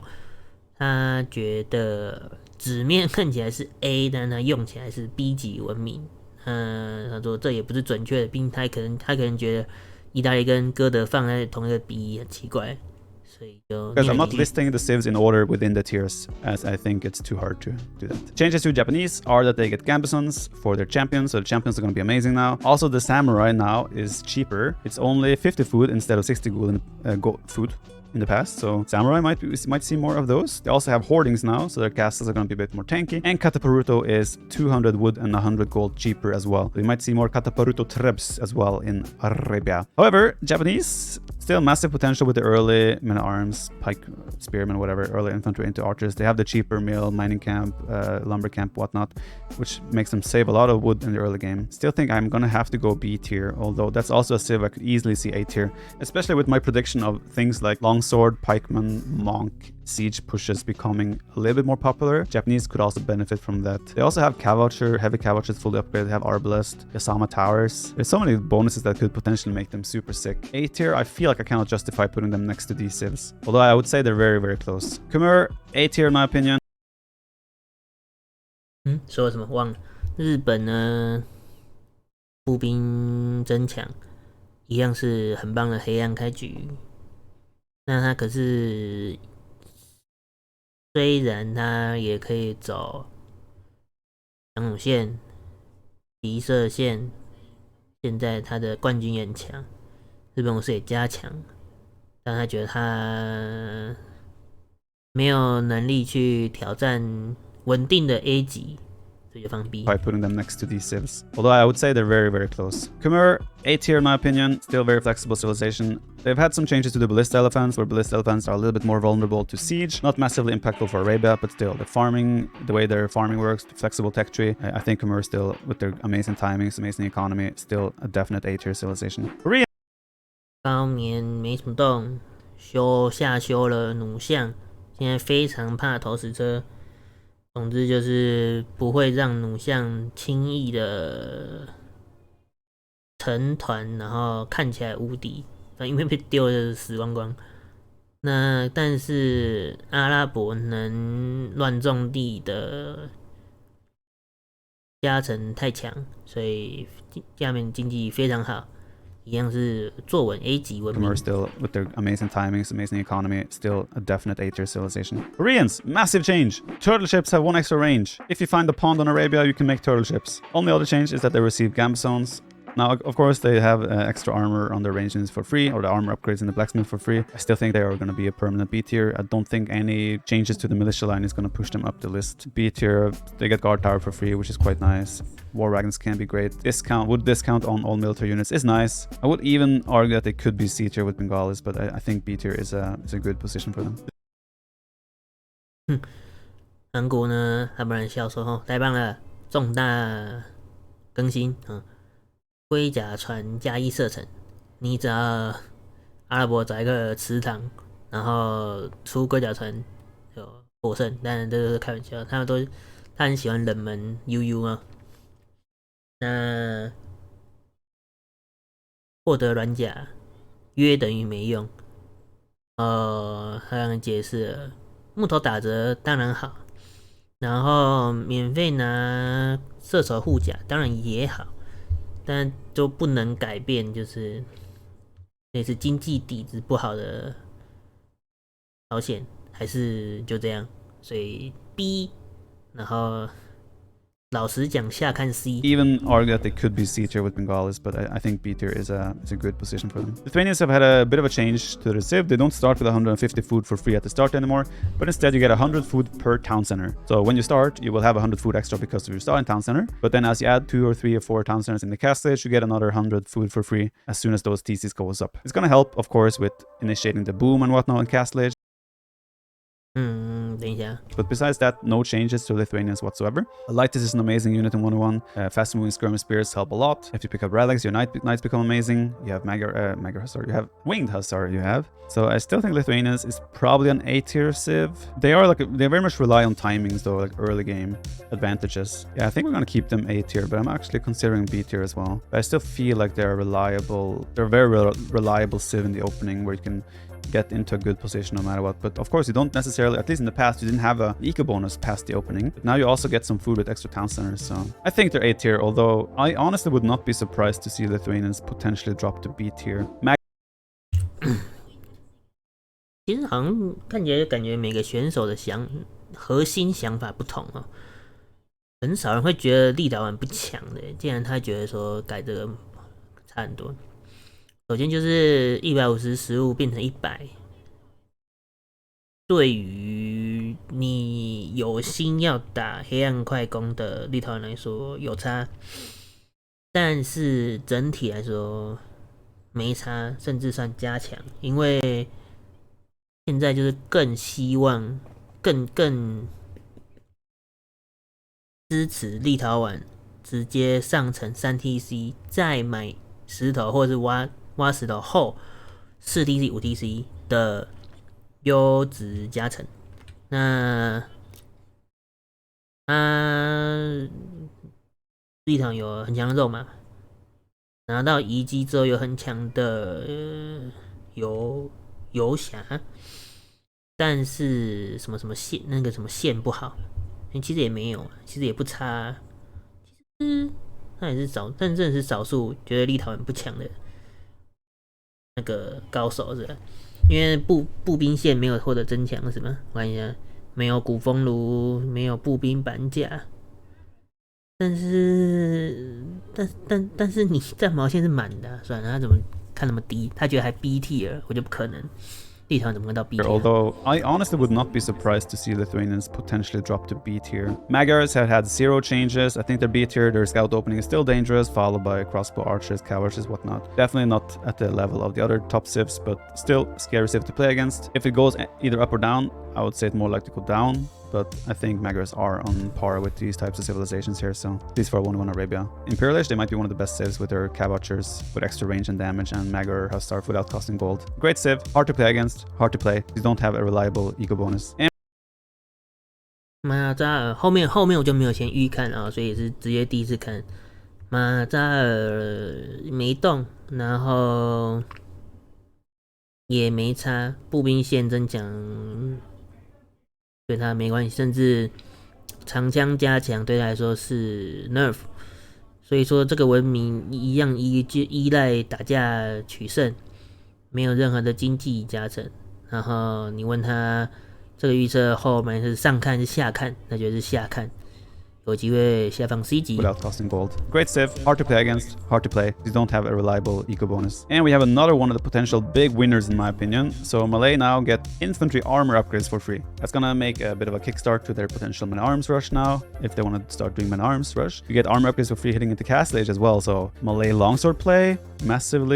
他觉得纸面看起来是 A， 但他用起来是 B 级文明。他说这也不是准确的，毕竟他可能觉得意大利跟哥德放在同一个 B 很奇怪。Guys, I'm not listing the civs in order within the tiers, as I think it's too hard to do that. Changes to Japanese are that they get gambesons for their champions, so the champions are going to be amazing now. Also, the samurai now is cheaper. It's only 50 food instead of 60 gold food in the past, so samurai might see more of those. They also have hoardings now, so their castles are going to be a bit more tanky. And Kataparuto is 200 wood and 100 gold cheaper as well. We might see more Kataparuto trebs as well in Arabia. However, Japanese still massive potential with the early men-at-arms, pike, spearmen, whatever, early infantry into archers. They have the cheaper mill, mining camp, lumber camp, whatnot, which makes them save a lot of wood in the early game. Still think I'm gonna have to go B tier, although that's also a civ I could easily see A tier, especially with my prediction of things like longsword, pikeman, monk, siege pushes becoming a little bit more popular. Japanese could also benefit from that. They also have cavalry, heavy cavalry is fully upgraded. They have arbalest, Yasama towers. There's so many bonuses that could potentially make them super sick. A tier, I feel like I cannot justify putting them next to these civs, although I would say they're very, very close. Khmer, A tier in my opinion. 说什么忘了？日本呢，步兵增强，一样是很棒的黑暗开局。那他可是。虽然他也可以走长弩线、敌射线，现在他的冠军也很强，日本武士也加强，但他觉得他没有能力去挑战稳定的 A 级，所以就放 B. By putting them next to these civs, although I would say they're very, very close. Khmer, A tier in my opinion, still very flexible civilization. They've had some changes to the ballista elephants, where ballista elephants are a little bit more vulnerable to siege. Not massively impactful for Arabia, but still, the way their farming works, the flexible tech tree, I think Khmer still, with their amazing timings, amazing economy, still a definite A tier civilization. Korea. 高棉没什么动，下修了弩象，现在非常怕投石车。总之就是不会让弩象轻易的成团，然后看起来无敌。因为被丢的死光光。那但是阿拉伯能乱种地的加成太强，所以下面经济非常好，一样是坐稳 A 级文明。Still with their amazing timings, amazing economy, still a definite A tier civilization. Koreans, massive change. Turtle ships have 1 extra range. If you find a pond on Arabia, you can make turtle ships. Only other change is that they receive gambezones. Now, of course, they have extra armor on their range units for free, or the armor upgrades in the blacksmith for free. I still think they are going to be a permanent B tier. I don't think any changes to the militia line is going to push them up the list. B tier, they get guard tower for free, which is quite nice. War wagons can be great. Discount on all military units is nice. I would even argue that they could be C tier with Bengalis, but I think B tier is a good position for them. 韩国呢，他不然笑说太棒了，重大更新龟甲船加1射程，你只要阿拉伯找一个池塘，然后出龟甲船就获胜。当然这都是开玩笑，他很喜欢冷门 UU 啊。那获得软甲约等于没用。他刚刚解释了，木头打折当然好，然后免费拿射手护甲当然也好。但就不能改变，就是类似经济底子不好的朝鲜，还是就这样，所以 B， 然后老实讲下看 C。 Even argue that they could be C tier with Bengalis, but I think B tier is a good position for them. Lithuanians have had a bit of a change to their civ. They don't start with 150 food for free at the start anymore, but instead you get 100 food per town center. So when you start, you will have 100 food extra because of your starting town center, but then as you add 2 or 3 or 4 town centers in the castle, you get another 100 food for free as soon as those TCs goes up. It's gonna help, of course, with initiating the boom and whatnot in Castle Age. 等一下。 But besides that, no changes to Lithuanians whatsoever. Lightis is an amazing unit in 101. Fast moving skirmish spears help a lot. If you pick up relics, your knights become amazing. You have Magyar Hussar, you have Winged Hussar, you have. So I still think Lithuanians is probably an A tier civ. They very much rely on timings though, like early game advantages. Yeah, I think we're gonna keep them A tier, but I'm actually considering B tier as well. But I still feel like they're reliable. They're a very reliable civ in the opening where you can get into a good position no matter what. But of course you don't necessarily, at least in the past, you didn't have a eco bonus past the opening. But now you also get some food with extra town centers, so I think they're A tier, although I honestly would not be surprised to see Lithuanians potentially drop to B tier. 其实好像看起来感觉每个选手的核心想法不同哦，很少人会觉得立陶宛不强的，既然他觉得说改这个差很多。首先就是150食物变成100，对于你有心要打黑暗快攻的立陶宛来说有差，但是整体来说没差，甚至算加强，因为现在就是更希望更支持立陶宛直接上层3TC， 再买石头或者是挖石头后4TC 5TC 的优质加成。那立陶宛有很强的肉嘛，拿到遗迹之后有很强的游侠，但是什么线那个什么线不好，其实也没有，其实也不差。其实那也是但真的是少数觉得立陶宛不强的那个高手是吧？因为步兵线没有获得增强是吗？我看一下，没有古风炉，没有步兵板甲，但是你战矛线是满的，算了，他怎么看那么低？他觉得还 B tier， 我就不可能。立陶宛怎么会到 B tier? Although I honestly would not be surprised to see Lithuanians potentially drop to B tier. Magyars have had 0 changes. I think they're B tier. Their scout opening is still dangerous, followed by crossbow archers, cavalries, whatnot. Definitely not at the level of the other top civs, but still scary civ to play against. If it goes either up or down, I would say it's more likely to go down. But I think Magyars are on par with these types of civilizations here, so at least for 1-1 Arabia. Imperial Age, they might be one of the best civs with their cav archers with extra range and damage, and Magyar Hussar without costing gold. Great civ, hard to play against, hard to play. You don't have a reliable eco bonus. And 马扎尔后面我就没有先预看啊，所以是直接第一次看。马扎尔没动，然后也没差，步兵线增强对他没关系，甚至长枪加强对他来说是 nerf， 所以说这个文明一样依赖打架取胜，没有任何的经济加成。然后你问他这个预测后面是上看是下看，那就是下看。有机会下放 C 级 without costing gold. Great civ, hard to play against, hard to play. You don't have a reliable eco bonus. And we have another one of the potential big winners in my opinion. So Malay now get infantry armor upgrades for free. That's gonna make a bit of a kickstart to their potential man arms rush now. If they want to start doing man arms rush, you get armor upgrades for free hitting into Castle Age as well. So Malay longsword play massive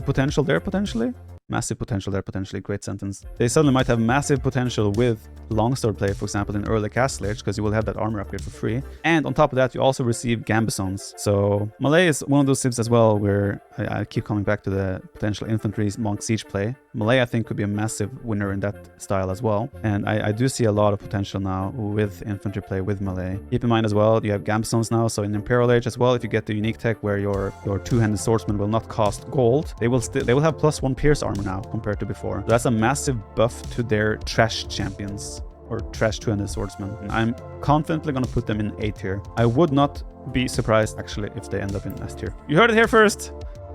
potential there potentially. Massive potential there, potentially. Great sentence. They suddenly might have massive potential with longsword play, for example, in early Castle Age, because you will have that armor upgrade for free. And on top of that, you also receive Gambesons. So Malay is one of those civs as well, where I keep coming back to the potential infantry monk siege play. Malay, I think, could be a massive winner in that style as well. And I do see a lot of potential now with infantry play with Malay. Keep in mind as well, you have Gambesons now, so in Imperial Age as well, if you get the unique tech where your two-handed swordsman will not cost gold, they will have +1 pierce armor now compared to before. So that's a massive buff to their trash champions or trash two-handed swordsmen. And I'm confidently gonna put them in A tier. I would not be surprised actually if they end up in S tier. You heard it here first.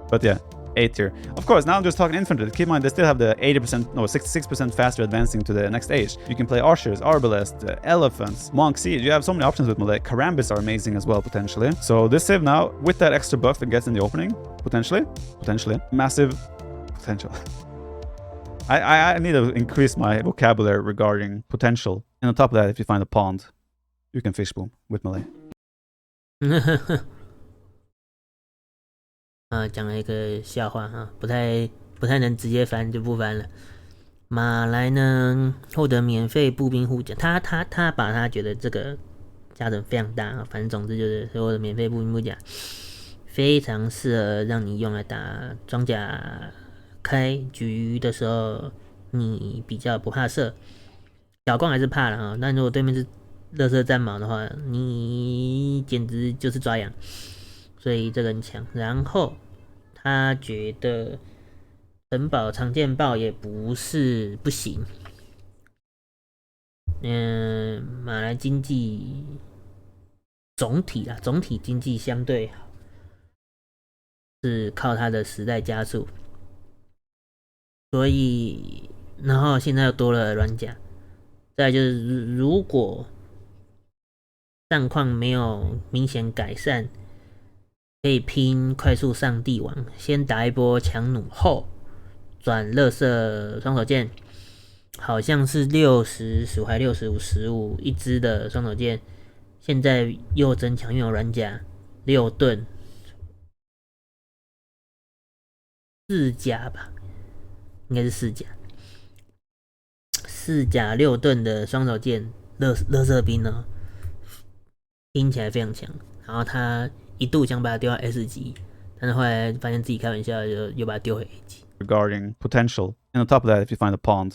But yeah, A tier. Of course, now I'm just talking infantry. Keep in mind, they still have the 66% faster advancing to the next age. You can play archers, arbalest, elephants, monk siege. You have so many options with Malay. Karambits are amazing as well, potentially. So this civ now, with that extra buff it gets in the opening, potentially, massive potential. I need to increase my vocabulary regarding potential. And on top of that, if you find a pond, you can fish boom with Malay. 讲了一个笑话哈，不太能直接翻就不翻了。马来呢获得免费步兵护甲，他把他觉得这个加成非常大，反正总之就是所有的免费步兵护甲非常适合让你用来打装甲开局的时候，你比较不怕射，小光还是怕了哈。但如果对面是垃圾战矛的话，你简直就是抓痒，所以这个很强。然后他觉得城堡长剑炮也不是不行。马来经济总体经济相对好，是靠它的时代加速，所以然后现在又多了软甲，再来就是如果战况没有明显改善，可以拼快速上帝王，先打一波强弩后转乐色双手剑，好像是6015还6515一支的双手剑，现在又增强又有软甲6盾4甲吧，应该是4甲，4甲6盾的双手剑乐色兵呢，听起来非常强。然后他一度想把它丢到 S 级，但是后来发现自己开玩笑，就又把它丢回 A 级。Regarding potential, and on top of that, if you find a pond,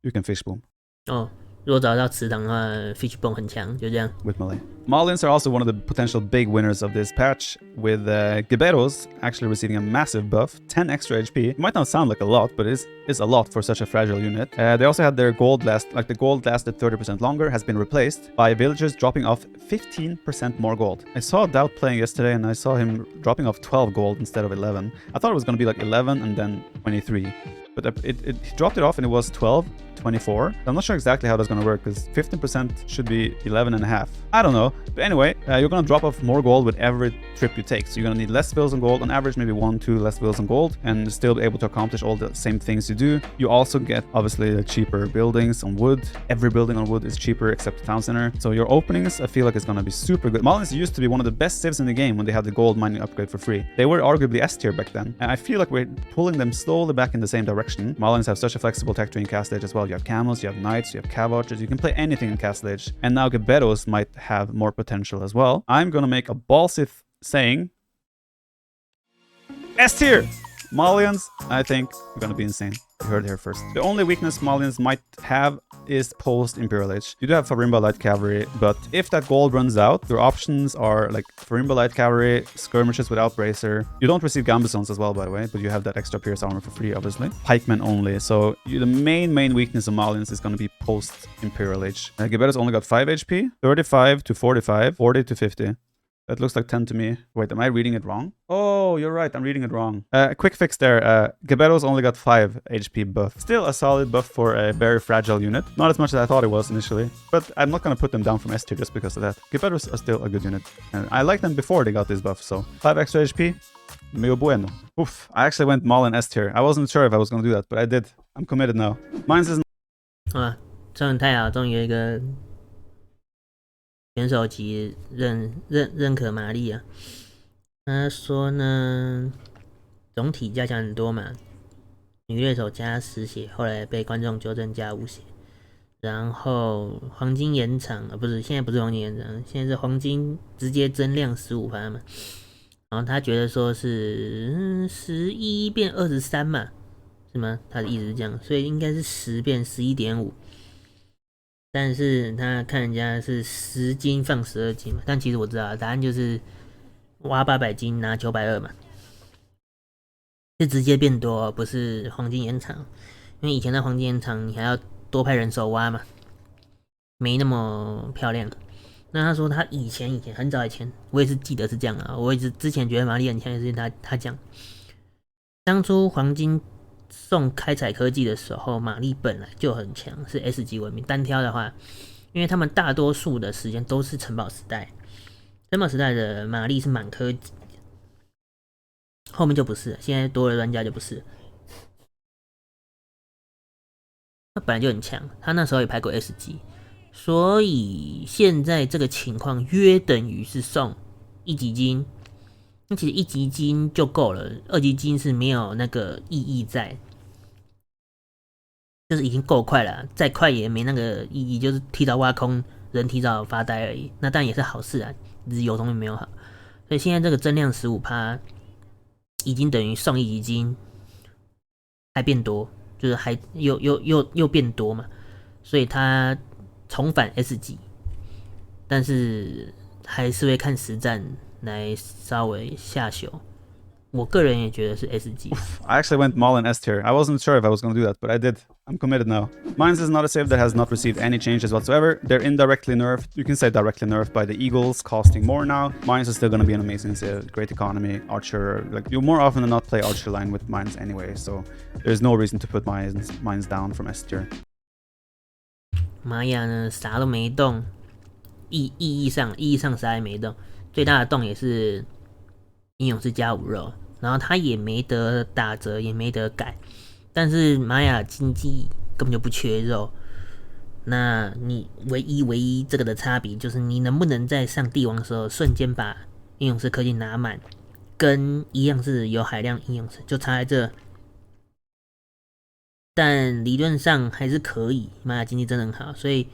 you can fish boom. 哦，如果找到池塘的话 ，Fishbone 很强，就这样。 With Malay. Malians are also one of the potential big winners of this patch, with Guerreros actually receiving a massive buff, 10 extra HP. It might not sound like a lot, but it is a lot for such a fragile unit. They also had their gold last, like the gold lasted 30% longer, has been replaced by villagers dropping off 15% more gold. I saw Doubt playing yesterday, and I saw him dropping off 12 gold instead of 11. I thought it was going to be like 11 and then 23. But he dropped it off and it was 12, 24. I'm not sure exactly how that's going to work because 15% should be 11 and a half. I don't know. But anyway, you're going to drop off more gold with every trip you take. So you're going to need less bills on gold. On average, maybe 1-2 less bills on gold and still be able to accomplish all the same things you do. You also get, obviously, the cheaper buildings on wood. Every building on wood is cheaper except the town center. So your openings, I feel like it's going to be super good. Malians used to be one of the best civs in the game when they had the gold mining upgrade for free. They were arguably S tier back then. And I feel like we're pulling them slowly back in the same direction. Malians have such a flexible tech tree in Castle Age as well. You have camels, you have knights, you have cav archers. You can play anything in Castle Age. And now Guerreros might have more potential as well. I'm gonna make a ballsy saying S tier! Malians, I think, are gonna be insane. You heard it here first. The only weakness Malians might have is post-Imperial Age. You do have Farimba Light Cavalry, but if that gold runs out, your options are like Farimba Light Cavalry, skirmishes without Bracer. You don't receive Gambesons as well, by the way, but you have that extra Pierce armor for free, obviously. Pikemen only, so the main weakness of Malians is going to be post-Imperial Age. Guerreros only got 5 HP, 35 to 45, 40 to 50. That looks like 10 to me. Wait, am I reading it wrong? Oh, you're right. I'm reading it wrong. Quick fix there. Guerreros only got 5 HP buff. Still a solid buff for a very fragile unit. Not as much as I thought it was initially. But I'm not going to put them down from S tier just because of that. Guerreros are still a good unit. And I liked them before they got this buff. So 5 extra HP. Medio bueno. Oof. I actually went Maul and S tier. I wasn't sure if I was going to do that, but I did. I'm committed now. Mine's is... 啊，真的太好，终于有一个选手级认可玛丽啊。他说呢，总体加强很多嘛，女猎手加10血，后来被观众纠正加5血。然后黄金延长不是，现在不是黄金延长，现在是黄金直接增量15%嘛。然后他觉得说是11变23嘛，是吗？他的意思是这样，所以应该是10变11.5。但是他看人家是10金放12金嘛，但其实我知道答案就是挖800金拿920嘛，是直接变多，不是黄金延长。因为以前的黄金延长你还要多派人手挖嘛，没那么漂亮。那他说他以前很早以前，我也是记得是这样啊。我之前觉得玛丽很强，也是他讲，当初黄金送开采科技的时候，玛丽本来就很强，是 S 级文明。单挑的话，因为他们大多数的时间都是城堡时代，城堡时代的玛丽是满科技，后面就不是了，现在多了专家就不是了。他本来就很强，他那时候也拍过 S 级，所以现在这个情况约等于是送1级金。那其实1级金就够了，2级金是没有那个意义在。就是已经够快了，再快也没那个意义，就是提早挖空，人提早发呆而已。那当然也是好事啊，只是有总比没有好。所以现在这个增量15%，已经等于送益已经还变多，就是还又变多嘛，所以它重返 S 级，但是还是会看实战来稍微下修。我个人也觉得是 S 级。I actually went Maul in S tier. I wasn't sure if I was going to do that, but I did. I'm committed now. Mines is not a save that has not received any changes whatsoever. They're indirectly nerfed. You can say directly nerfed by the Eagles, costing more now. Mines is still going to be an amazing save. Great economy, Archer. Like, you more often than not play Archer line with Mines anyway, so there's no reason to put Mines down from S tier. 玛雅呢，啥都没动，意义上啥也没动，最大的动也是英勇士加5肉，然后他也没得打折，也没得改，但是玛雅经济根本就不缺肉。那你唯一这个的差别就是你能不能在上帝王的时候瞬间把英勇士氪金拿满，跟一样是有海量英勇士，就差在这。但理论上还是可以，玛雅经济真的很好，所以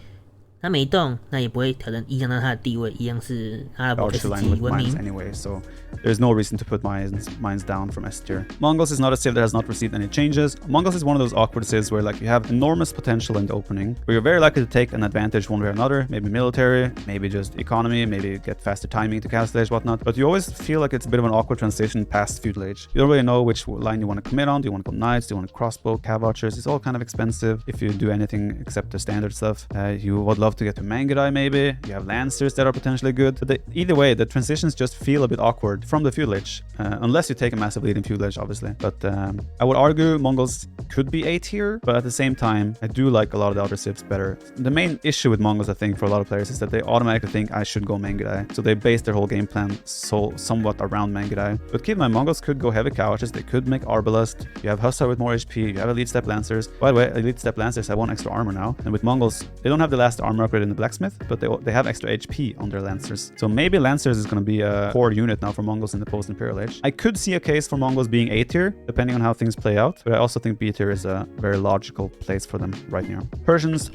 他没动，那也不会影响到他的地位，一样是阿拉伯 S 级文明。Anyway, so there's no reason to put mines down from S tier. Mongols is not a save that has not received any changes. Mongols is one of those awkward saves where like you have enormous potential in the opening, where you're very likely to take an advantage one way or another, maybe military, maybe just economy, maybe get faster timing to castle age, whatnot. But you always feel like it's a bit of an awkward transition past feudal age. You don't really know which line you want to commit on. Do you want to go knights? Do you want to crossbow, cav archers? It's all kind of expensive if you do anything except the standard stuff. You would love to get to Mangudai maybe. You have lancers that are potentially good. But either way, the transitions just feel a bit awkward from the feudal age, unless you take a massive lead in feudal age, obviously. But I would argue Mongols could be A tier, but at the same time, I do like a lot of the other civs better. The main issue with Mongols, I think, for a lot of players is that they automatically think I should go Mangudai. So they base their whole game plan somewhat around Mangudai. But keep in mind, Mongols could go heavy couches. They could make Arbalest. You have Hussar with more HP. You have Elite Step Lancers. By the way, Elite Step Lancers have 1 extra armor now. And with Mongols, they don't have the last armor upgrade in the Blacksmith, but they have extra HP on their Lancers. So maybe Lancers is going to be a core unit now for Mongols in the post-Imperial Age. I could see a case for Mongols being A tier, depending on how things play out, but I also think B tier is a very logical place for them right now. Persians.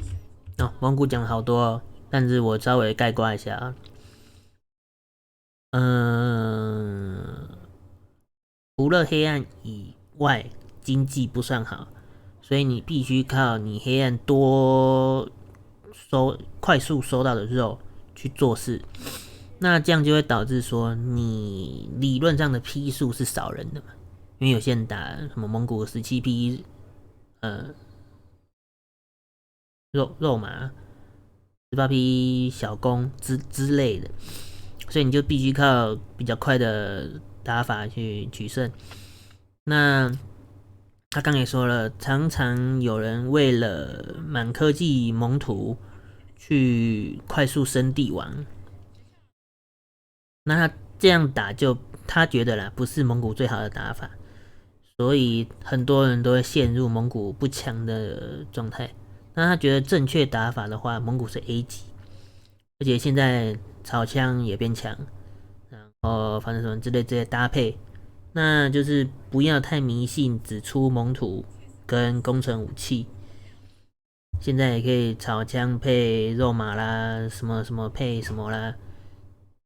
蒙古讲好多哦，但是我稍微概括一下啊。除了黑暗以外，经济不算好，所以你必须靠你黑暗快速收到的肉去做事。那这样就会导致说，你理论上的批数是少人的嘛，因为有些人打什么蒙古17批，肉马18批小弓之类的，所以你就必须靠比较快的打法去取胜。那他刚也说了，常常有人为了满科技蒙图去快速升帝王，那他这样打就他觉得啦，不是蒙古最好的打法，所以很多人都会陷入蒙古不强的状态。那他觉得正确打法的话，蒙古是 A 级，而且现在草枪也变强，然后反正什么之类这些搭配，那就是不要太迷信只出蒙土跟工程武器。现在也可以草枪配肉马啦，什么什么配什么啦，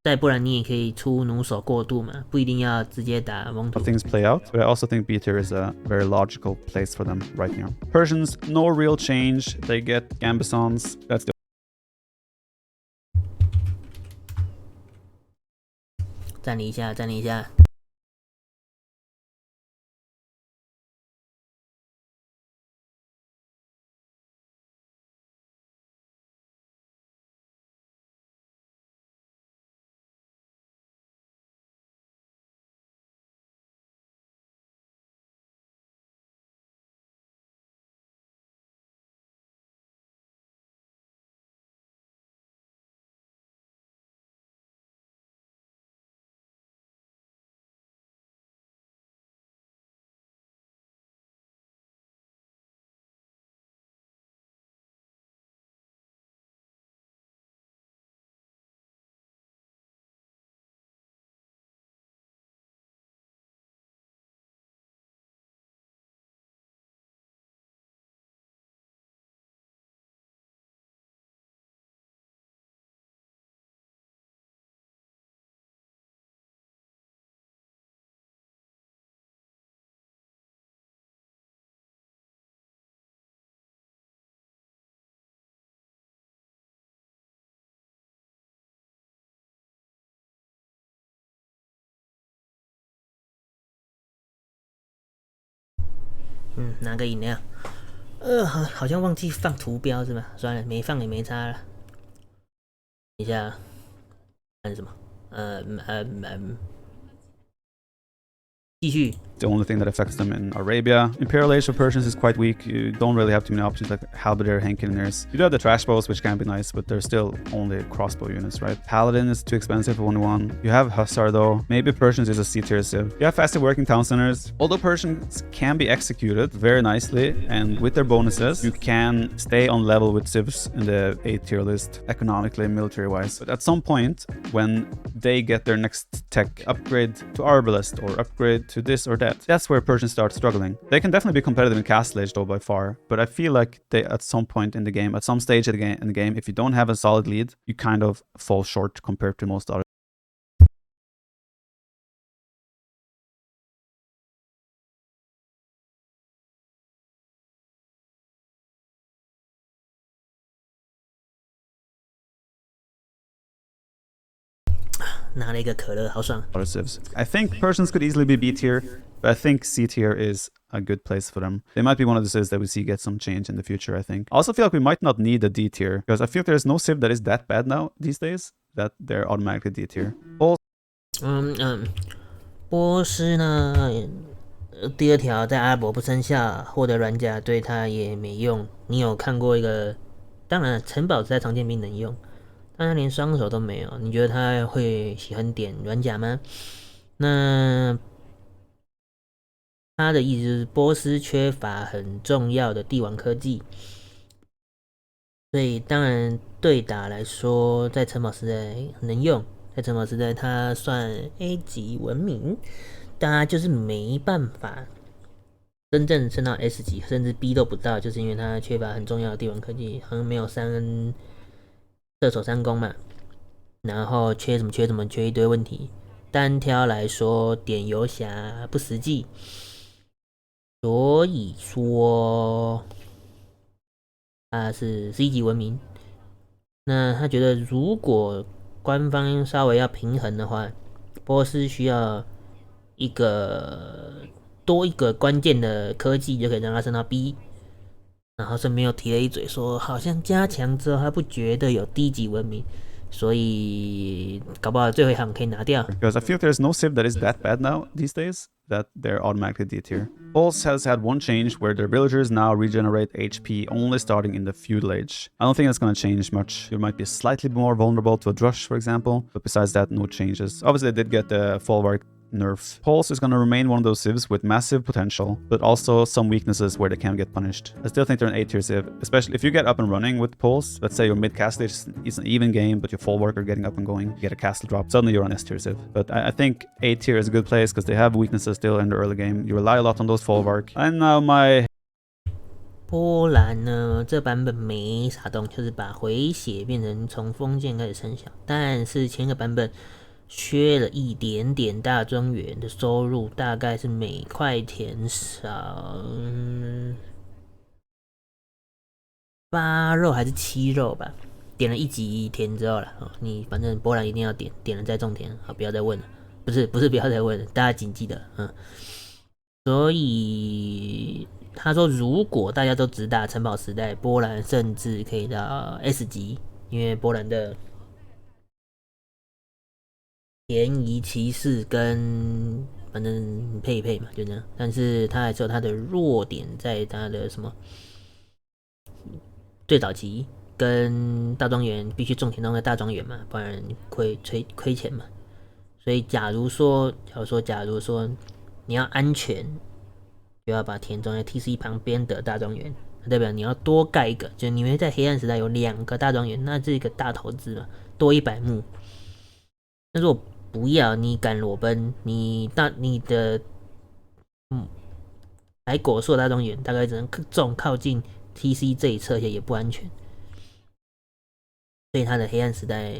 再不然你也可以出弩手过渡嘛，不一定要直接打蒙土。Things play out, but I also think B tier is a very logical place for them right now. Persians, no real change. They get Gambesons. That's the 暂停一下。拿个饮料。好像忘记放图标是吧？算了，没放也没差了。等一下，看什么？继续。 The only thing that affects them in Arabia. Imperial Age of Persians is quite weak. You don't really have too many options like Halberdier, Henkeners. You do have the trash bows, which can be nice, but they're still only crossbow units, right? Paladin is too expensive for 1-1. You have Hussar though. Maybe Persians is a C tier civ. You have faster working town centers. Although Persians can be executed very nicely, and with their bonuses, you can stay on level with civs in the A tier list, economically and military-wise. But at some point, when they get their next tech upgrade to Arbalest or upgrade to this or that, that's where Persians start struggling. They can definitely be competitive in Castle Age though by far, but I feel like they at some point in the game, at some stage in the game, if you don't have a solid lead, you kind of fall short compared to most other. Other civs. I think Persians could easily be B tier, but I think C tier is a good place for them. They might be one of the civs that we see get some change in the future, I think. I also feel like we might not need a D tier, because I feel there's no civ that is that bad now these days that they're automatically D tier.波斯呢，第二条在阿拉伯不生效，获得软甲对他也没用。你有看过一个？当然，城堡在常见兵能用。但他连双手都没有，你觉得他会喜欢点软甲吗？那他的意思就是波斯缺乏很重要的帝王科技，所以当然对打来说，在城堡时代能用，在城堡时代他算 A 级文明，但他就是没办法真正升到 S 级，甚至 B 都不到，就是因为他缺乏很重要的帝王科技，好像没有射手3攻嘛，然后缺一堆问题。单挑来说，点游侠不实际，所以说他是 C 级文明。那他觉得，如果官方稍微要平衡的话，波斯需要多一个关键的科技，就可以让他升到 B。然后顺便又提了一嘴说，好像加强之后他不觉得有低级文明，所以搞不好最后一行可以拿掉。Because I feel there's no civ that is that bad now these days that they're automatically D tier. Pulse has had one change where their villagers now regenerate HP only starting in the feudal age. I don't think that's going to change much. You might be slightly more vulnerable to a drush, for example, but besides that, no changes. Obviously, they did get the Folwark nerf. Pulse is going to remain one of those civs with massive potential, but also some weaknesses where they can get punished. I still think they're an A tier civ, especially if you get up and running with Pulse. Let's say your mid castle is an even game, but your Folwark are getting up and going. You get a castle drop, suddenly you're on S tier civ. But I think A tier is a good place because they have weaknesses still in the early game. You rely a lot on those Folwark. And now my... 波兰呢，这版本没啥动，就是把回血变成从封建开始生效，但是前个版本缺了一点点大庄园的收入，大概是每块田少8肉还是7肉吧。点了1级田之后了，你反正波兰一定要点了再种田，好，不要再问了，不是不要再问了，大家谨记得，所以他说，如果大家都只打城堡时代，波兰甚至可以到 S 级，因为波兰的便宜骑士跟反正配一配嘛，就这样。但是他还是有他的弱点，在他的什么最早期跟大庄园必须种田种在大庄园嘛，不然亏钱嘛。所以假如说你要安全，就要把田种在 TC 旁边的大庄园，代表你要多盖一个，就你会在黑暗时代有2个大庄园，那这个大投资嘛，多100亩。但是我不要你敢裸奔，你的采果树的大庄园大概只能种靠近 TC 这一侧，也不安全。所以他的黑暗时代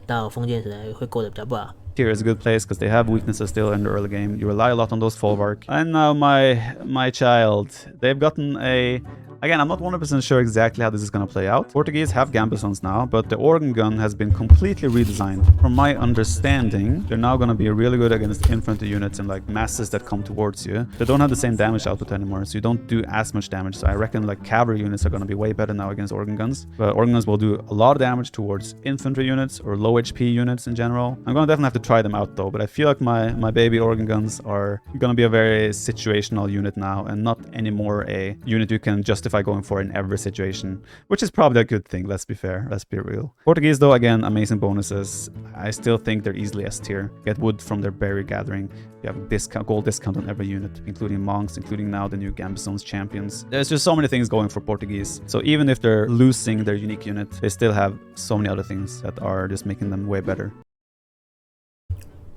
到封建时代会过得比较不好。tier is a good place because they have weaknesses still in the early game. You rely a lot on those Folvark. And now my child, they've gotten a... Again, I'm not 100% sure exactly how this is going to play out. Portuguese have Gambesons now, but the organ gun has been completely redesigned. From my understanding, they're now going to be really good against infantry units and like masses that come towards you. They don't have the same damage output anymore, so you don't do as much damage. So I reckon like cavalry units are going to be way better now against organ guns. But organ guns will do a lot of damage towards infantry units or low HP units in general. I'm going to definitely have to try them out though, but I feel like my baby organ guns are going to be a very situational unit now and not anymore a unit you can justify going for in every situation, which is probably a good thing. Let's be fair, let's be real. Portuguese though, again, amazing bonuses. I still think they're easily S tier. Get wood from their berry gathering. You have a discount, gold discount on every unit, including monks, including now the new Gambesons champions. There's just so many things going for Portuguese. So even if they're losing their unique unit, they still have so many other things that are just making them way better.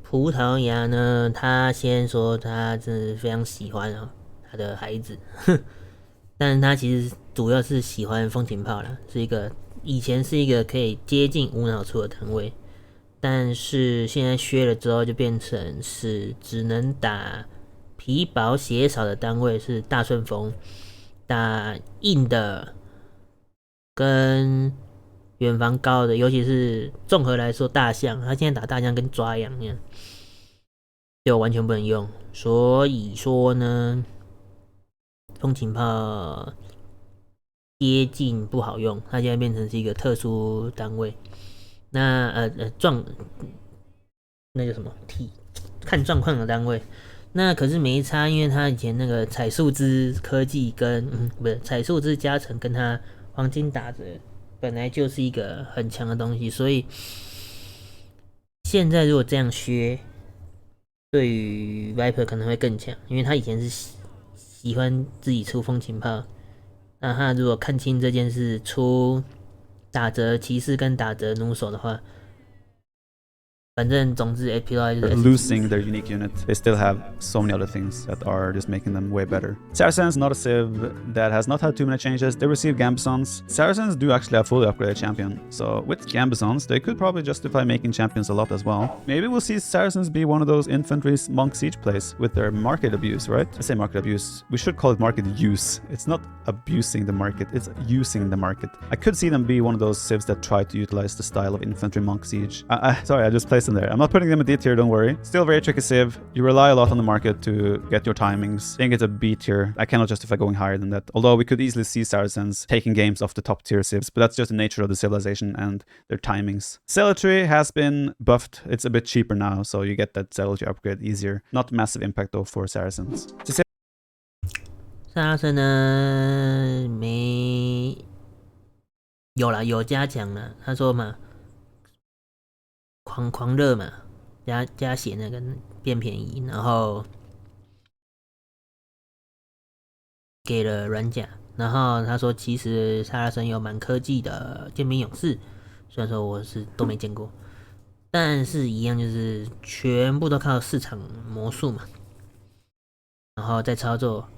葡萄牙呢，他先说他真的非常喜欢他的孩子。但他其实主要是喜欢风琴炮啦，以前是一个可以接近无脑出的单位，但是现在削了之后就变成是只能打皮薄血少的单位，是大顺风，打硬的跟远防高的，尤其是综合来说大象，他现在打大象跟抓羊一样，就完全不能用。所以说呢，风琴炮接近不好用，它现在变成是一个特殊单位。那那个什么看状况的单位。那可是没差，因为他以前那个彩树枝科技跟不是彩树枝加成跟他黄金打折本来就是一个很强的东西，所以现在如果这样削，对于 Viper 可能会更强，因为他以前是喜欢自己出风琴炮，那他如果看清这件事，出打折骑士跟打折弩手的话，反正总之 API 就是 losing their unique unit. They still have so many other things that are just making them way better. Saracens, not a civ that has not had too many changes. They receive Gambesons. Saracens do actually have fully upgraded champion. So with Gambesons, they could probably justify making champions a lot as well. Maybe we'll see Saracens be one of those infantry monk siege plays with their market abuse, right? I say market abuse. We should call it market use. It's not abusing the market, it's using the market. I could see them be one of those civs that try to utilize the style of infantry monk siege. Sorry, I just placed them there. I'm not putting them in D tier, don't worry. Still very tricky civ. You rely a lot on the market to get your timings. I think it's a B tier. I cannot justify going higher than that. Although we could easily see Saracens taking games off the top tier civs, but that's just the nature of the civilization and their timings. Zealotry has been buffed. It's a bit cheaper now, so you get that zealotry upgrade easier. Not massive impact though for Saracens. 萨拉森呢有加强了，他说嘛，狂热嘛，加血那个变便宜，然后给了软甲，然后他说其实萨拉森有蛮科技的剑兵勇士，虽然说我是都没见过，但是一样就是全部都靠市场魔术嘛，然后再操作。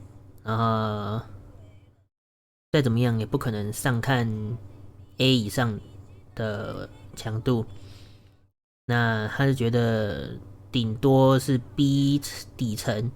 然后再怎么样也不可能上看 A 以上的强度，那他是觉得顶多是 B 底层，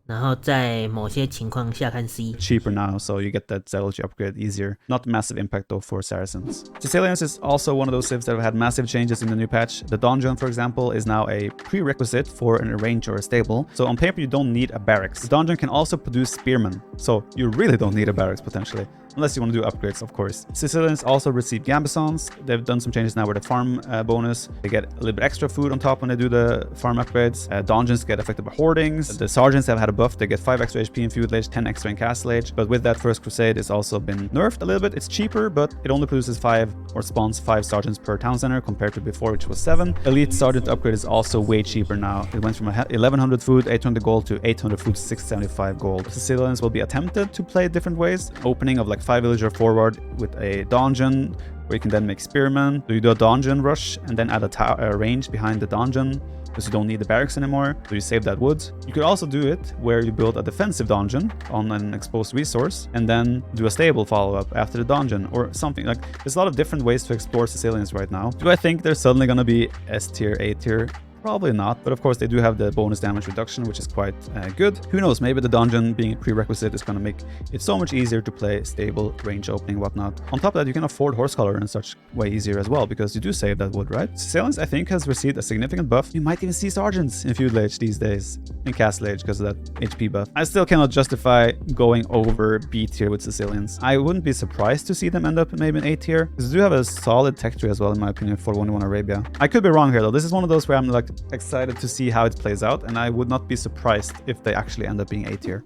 然后在某些情况下看 C. Cheaper now, so you get that zealotry upgrade easier. Not massive impact though for Saracens. Sicilians is also one of those civs that have had massive changes in the new patch. The donjon, for example, is now a prerequisite for an arrange or a stable. So on paper, you don't need a barracks. The donjon can also produce spearmen, so you really don't need a barracks potentially. Unless you want to do upgrades, of course. Sicilians also receive Gambesons. They've done some changes now with the farm bonus. They get a little bit extra food on top when they do the farm upgrades. Donjons get affected by hoardings. The sergeants have had a buff. They get 5 extra HP in Feudal Age, 10 extra in Castle Age. But with that First Crusade, it's also been nerfed a little bit. It's cheaper, but it only produces 5 or spawns 5 sergeants per town center compared to before, which was 7. Elite sergeant upgrade is also way cheaper now. It went from 1100 food, 800 gold to 800 food, 675 gold. Sicilians will be attempted to play different ways. Opening of like 5 villager forward with a donjon where you can then make spearmen. So you do a donjon rush and then add a range behind the donjon because you don't need the barracks anymore, so you save that wood. You could also do it where you build a defensive donjon on an exposed resource and then do a stable follow-up after the donjon or something. Like, there's a lot of different ways to explore Sicilians right now. Do I think they're suddenly gonna be S tier, A tier? Probably not, but of course they do have the bonus damage reduction, which is quite good. Who knows, maybe the dungeon being a prerequisite is going to make it so much easier to play stable, range opening, whatnot. On top of that, you can afford horse color and such way easier as well, because you do save that wood, right? Salience, I think, has received a significant buff. You might even see sergeants in Feudal Age these days, in Castle Age, because of that HP buff. I still cannot justify going over B tier with Sicilians. I wouldn't be surprised to see them end up maybe in A tier, because they do have a solid tech tree as well, in my opinion, for 1-1 Arabia. I could be wrong here though. This is one of those where I'm like excited to see how it plays out, and I would not be surprised if they actually end up being A tier.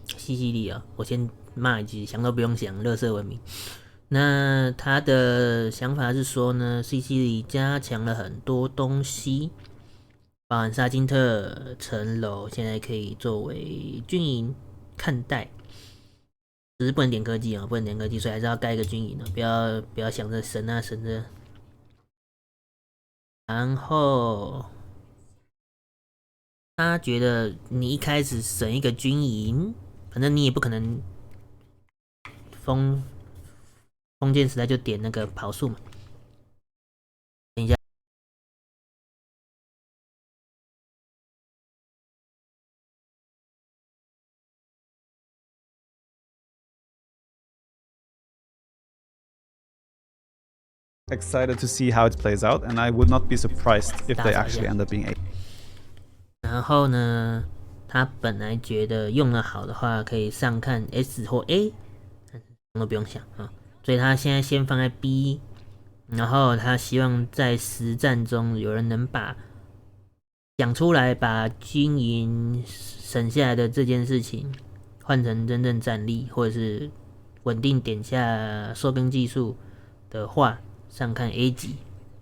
西西里啊，我先骂一句，想都不用想，垃圾文明。那他的想法是说呢，西西里加强了很多东西，包含沙金特层楼，现在可以作为军营看待。只是不能点科技啊，不能点科技，所以还是要盖一个军营啊，不要想着神啊神的。然后他觉得你一开始省一个军营，反正你也不可能封建时代就点那个跑速嘛。等一下。Excited to see how it plays out, and I would not be surprised if they actually end up being A. 然后呢，他本来觉得用的好的话，可以上看 S 或 A， 但是什么都不用想啊。所以他现在先放在 B， 然后他希望在实战中有人能讲出来，把军营省下来的这件事情换成真正战力，或者是稳定点下收根技术的话。上看 A 级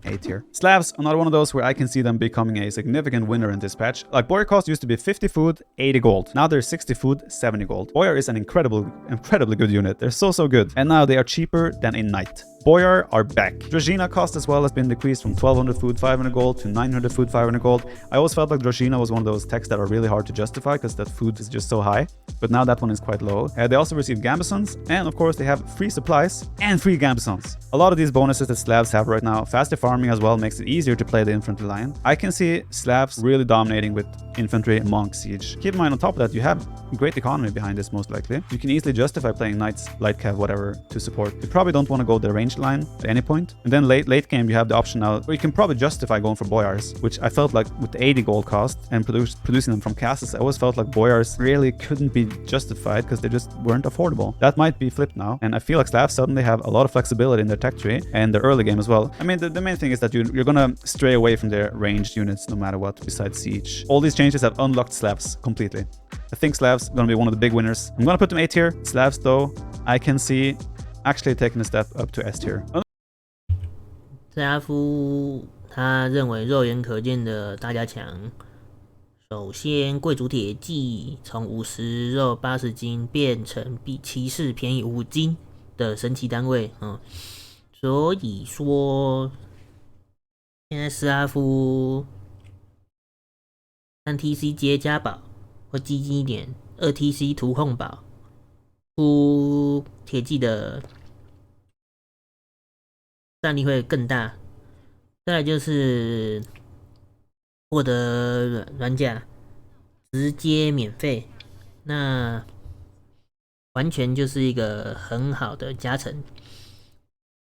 A tier. Slavs, another one of those where I can see them becoming a significant winner in this patch. Like, Boyar cost used to be 50 food, 80 gold. Now they're 60 food, 70 gold. Boyar is an incredibly good unit. They're so good. And now they are cheaper than a knight. Boyar are back. Dragina cost as well has been decreased from 1200 food 500 gold to 900 food 500 gold. I always felt like Dragina was one of those techs that are really hard to justify because that food is just so high. But now that one is quite low. They also receive Gambesons, and of course they have free supplies and free Gambesons. A lot of these bonuses that Slavs have right now, faster farming as well makes it easier to play the infantry line. I can see Slavs really dominating with infantry monk siege. Keep in mind on top of that, you have great economy behind this most likely. You can easily justify playing knights, light cav, whatever to support. You probably don't want to go the ranged line at any point. And then late game you have the option now where you can probably justify going for Boyars, which I felt like with the 80 gold cost and producing them from castles, I always felt like Boyars really couldn't be justified because they just weren't affordable. That might be flipped now, and I feel like Slavs suddenly have a lot of flexibility in their tech tree and their early game as well. I mean, the main thing is that you're gonna stray away from their ranged units no matter what besides siege. All these changes have unlocked Slavs completely. I think Slavs gonna be one of the big winners. I'm gonna put them A tier. Slavs though, I can see actually taking a step up to S tier. 斯拉夫他认为肉眼可见的大加强，首先贵族铁骑从50肉80斤变成比骑士便宜5斤的神奇单位啊，所以说现在斯拉夫3TC接加宝会激进一点，2TC 图控宝出铁骑的战力会更大。再来就是获得软甲直接免费，那完全就是一个很好的加成。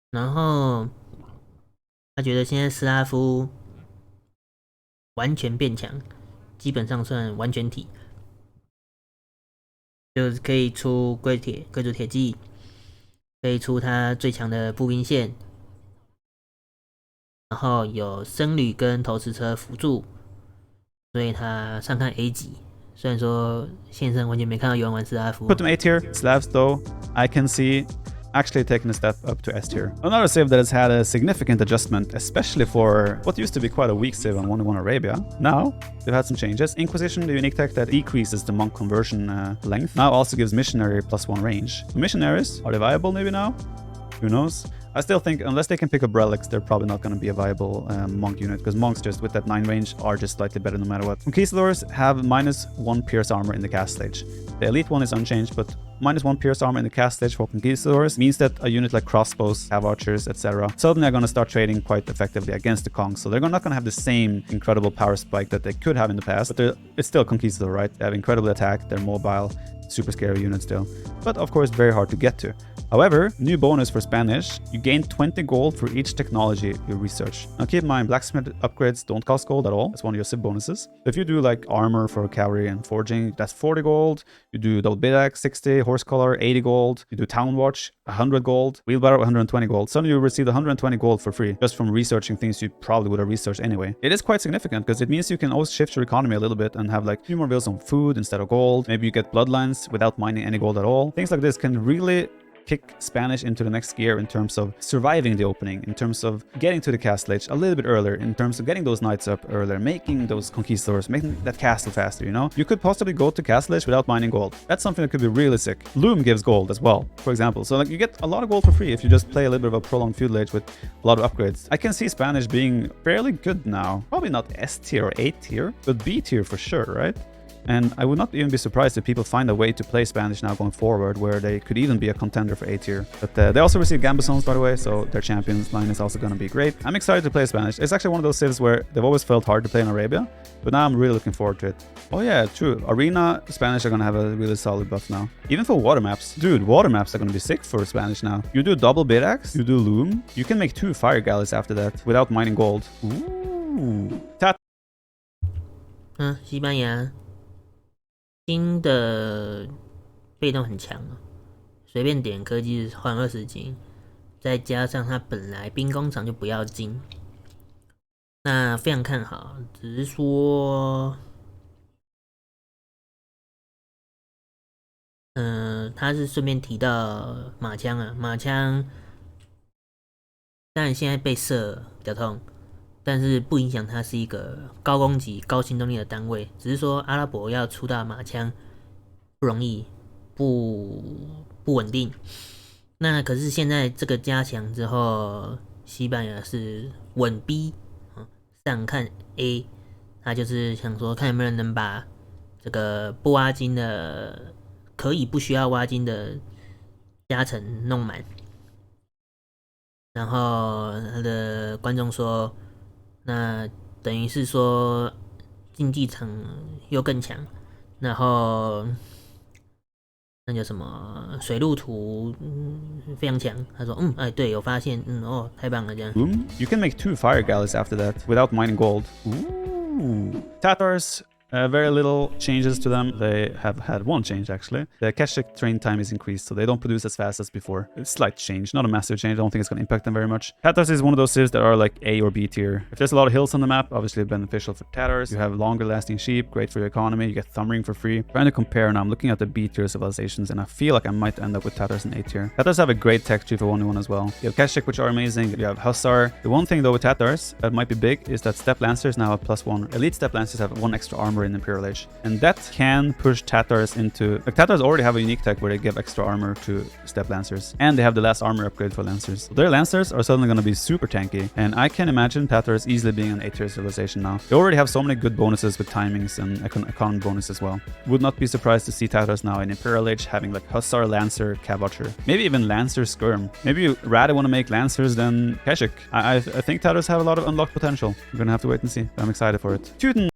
然后他觉得现在斯拉夫完全变强，基本上算完全体，就是可以出贵族铁骑，可以出他最强的步兵线。然后有僧侣跟投石车辅助，所以他上看 A 级。虽然说线上完全没看到有人玩斯拉夫。 Put them A tier. Slavs though, I can see actually taking a step up to S tier. Another save that has had a significant adjustment, especially for what used to be quite a weak save on 1-1 Arabia. Now, they've had some changes. Inquisition, the unique tech that decreases the monk conversion length, now also gives missionary +1 range. So missionaries, are they viable maybe now? Who knows? I still think unless they can pick up relics, they're probably not going to be a viable monk unit, because monks just with that 9 range are just slightly better no matter what. Conquistadors have -1 pierce armor in the cast stage. The elite one is unchanged, but -1 pierce armor in the cast stage for Conquistadors means that a unit like crossbows, cav archers, etc. suddenly are going to start trading quite effectively against the Kongs. So they're not going to have the same incredible power spike that they could have in the past, but it's still Conquistador, right? They have incredible attack, they're mobile, super scary unit still, but of course very hard to get to. However, new bonus for Spanish, you gain 20 gold for each technology you research. Now keep in mind, blacksmith upgrades don't cost gold at all. That's one of your sib bonuses. If you do like armor for cavalry and forging, that's 40 gold. You do double bit axe, 60, horse collar, 80 gold. You do town watch, 100 gold, wheelbarrow, 120 gold. Suddenly you receive 120 gold for free, just from researching things you probably would have researched anyway. It is quite significant, because it means you can always shift your economy a little bit and have like 2 more bills on food instead of gold. Maybe you get bloodlines without mining any gold at all. Things like this can really kick Spanish into the next gear in terms of surviving the opening, in terms of getting to the cast stage a little bit earlier, in terms of getting those knights up earlier, making those conquistadors, making that castle faster, you know? You could possibly go to cast stage without mining gold. That's something that could be really sick. Loom gives gold as well, for example. So like you get a lot of gold for free if you just play a little bit of a prolonged feudal age with a lot of upgrades. I can see Spanish being fairly good now. Probably not S tier or A tier, but B tier for sure, right? And I would not even be surprised if people find a way to play Spanish now going forward, where they could even be a contender for A tier. But they also receive Gambazones, by the way, so their champions line is also going to be great. I'm excited to play Spanish. It's actually one of those civs where they've always felt hard to play in Arabia, but now I'm really looking forward to it. Oh yeah, true. Arena Spanish are going to have a really solid buff now. Even for water maps. Dude, water maps are going to be sick for Spanish now. You do double bit axe, you do loom, you can make 2 fire galleys after that without mining gold. Ooh.啊，西班牙新的被动很强，随便点科技换20金，再加上它本来兵工厂就不要金，那非常看好。只是说，他是顺便提到马枪啊，马枪当然现在被射比较痛。但是不影响它是一个高攻击、高行动力的单位，只是说阿拉伯要出到马枪不容易，不稳定。那可是现在这个加强之后，西班牙是稳 B， 上看 A， 他就是想说看有没有人能把这个不挖金的，可以不需要挖金的加成弄满。然后他的观众说。那等于是说竞技场又更强，然后那叫什么水路图非常强。他说哎对，有发现哦，太棒了这样。You can make 2 fire galleys after that without mining gold. Ooh. Tatars. Very little changes to them. They have had one change actually. The Keshik train time is increased, so they don't produce as fast as before. It's a slight change, not a massive change. I don't think it's going to impact them very much. Tatars is one of those civs that are like A or B tier. If there's a lot of hills on the map, obviously beneficial for Tatars. You have longer lasting sheep, great for your economy. You get thumb ring for free. Trying to compare now, I'm looking at the B tier civilizations, and I feel like I might end up with Tatars in A tier. Tatars have a great tech tree for 1v1 as well. You have Keshik, which are amazing. You have Hussar. The one thing though with Tatars that might be big is that Step Lancers now have +1. Elite Step Lancers have 1 extra armor in Imperial Age. And that can push Tatars into... Like, Tatars already have a unique tech where they give extra armor to Step Lancers. And they have the last armor upgrade for Lancers. So their Lancers are suddenly going to be super tanky. And I can imagine Tatars easily being an A-tier civilization now. They already have so many good bonuses with timings and econ bonus as well. Would not be surprised to see Tatars now in Imperial Age having like Hussar, Lancer, Cav Archer. Maybe even Lancer Skirm. Maybe you rather want to make Lancers than Keshik. I think Tatars have a lot of unlocked potential. We're going to have to wait and see. But I'm excited for it. Tuten!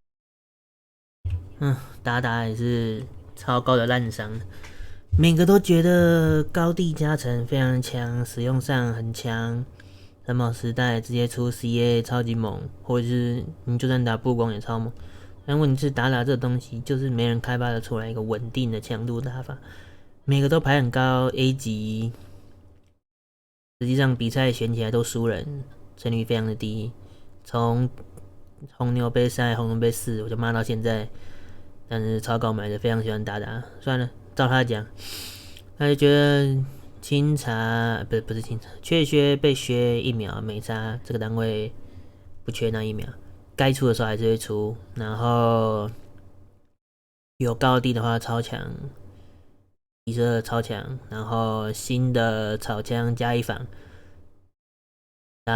达达也是超高的烂伤，每个都觉得高地加成非常强，使用上很强。蓝宝时代直接出 CA 超级猛，或者是你就算打布攻也超猛。但问题是达达这东西就是没人开发的出来一个稳定的强度打法，每个都排很高 A 级，实际上比赛选起来都输人，胜率非常的低。从红牛杯3、红牛杯4我就骂到现在。但是超高买的非常喜欢达达，算了，照他讲，他就觉得清查不是清查，缺削被削1秒没差，这个单位不缺那1秒，该出的时候还是会出，然后有高地的话超强，提升超强，然后新的草枪加1防，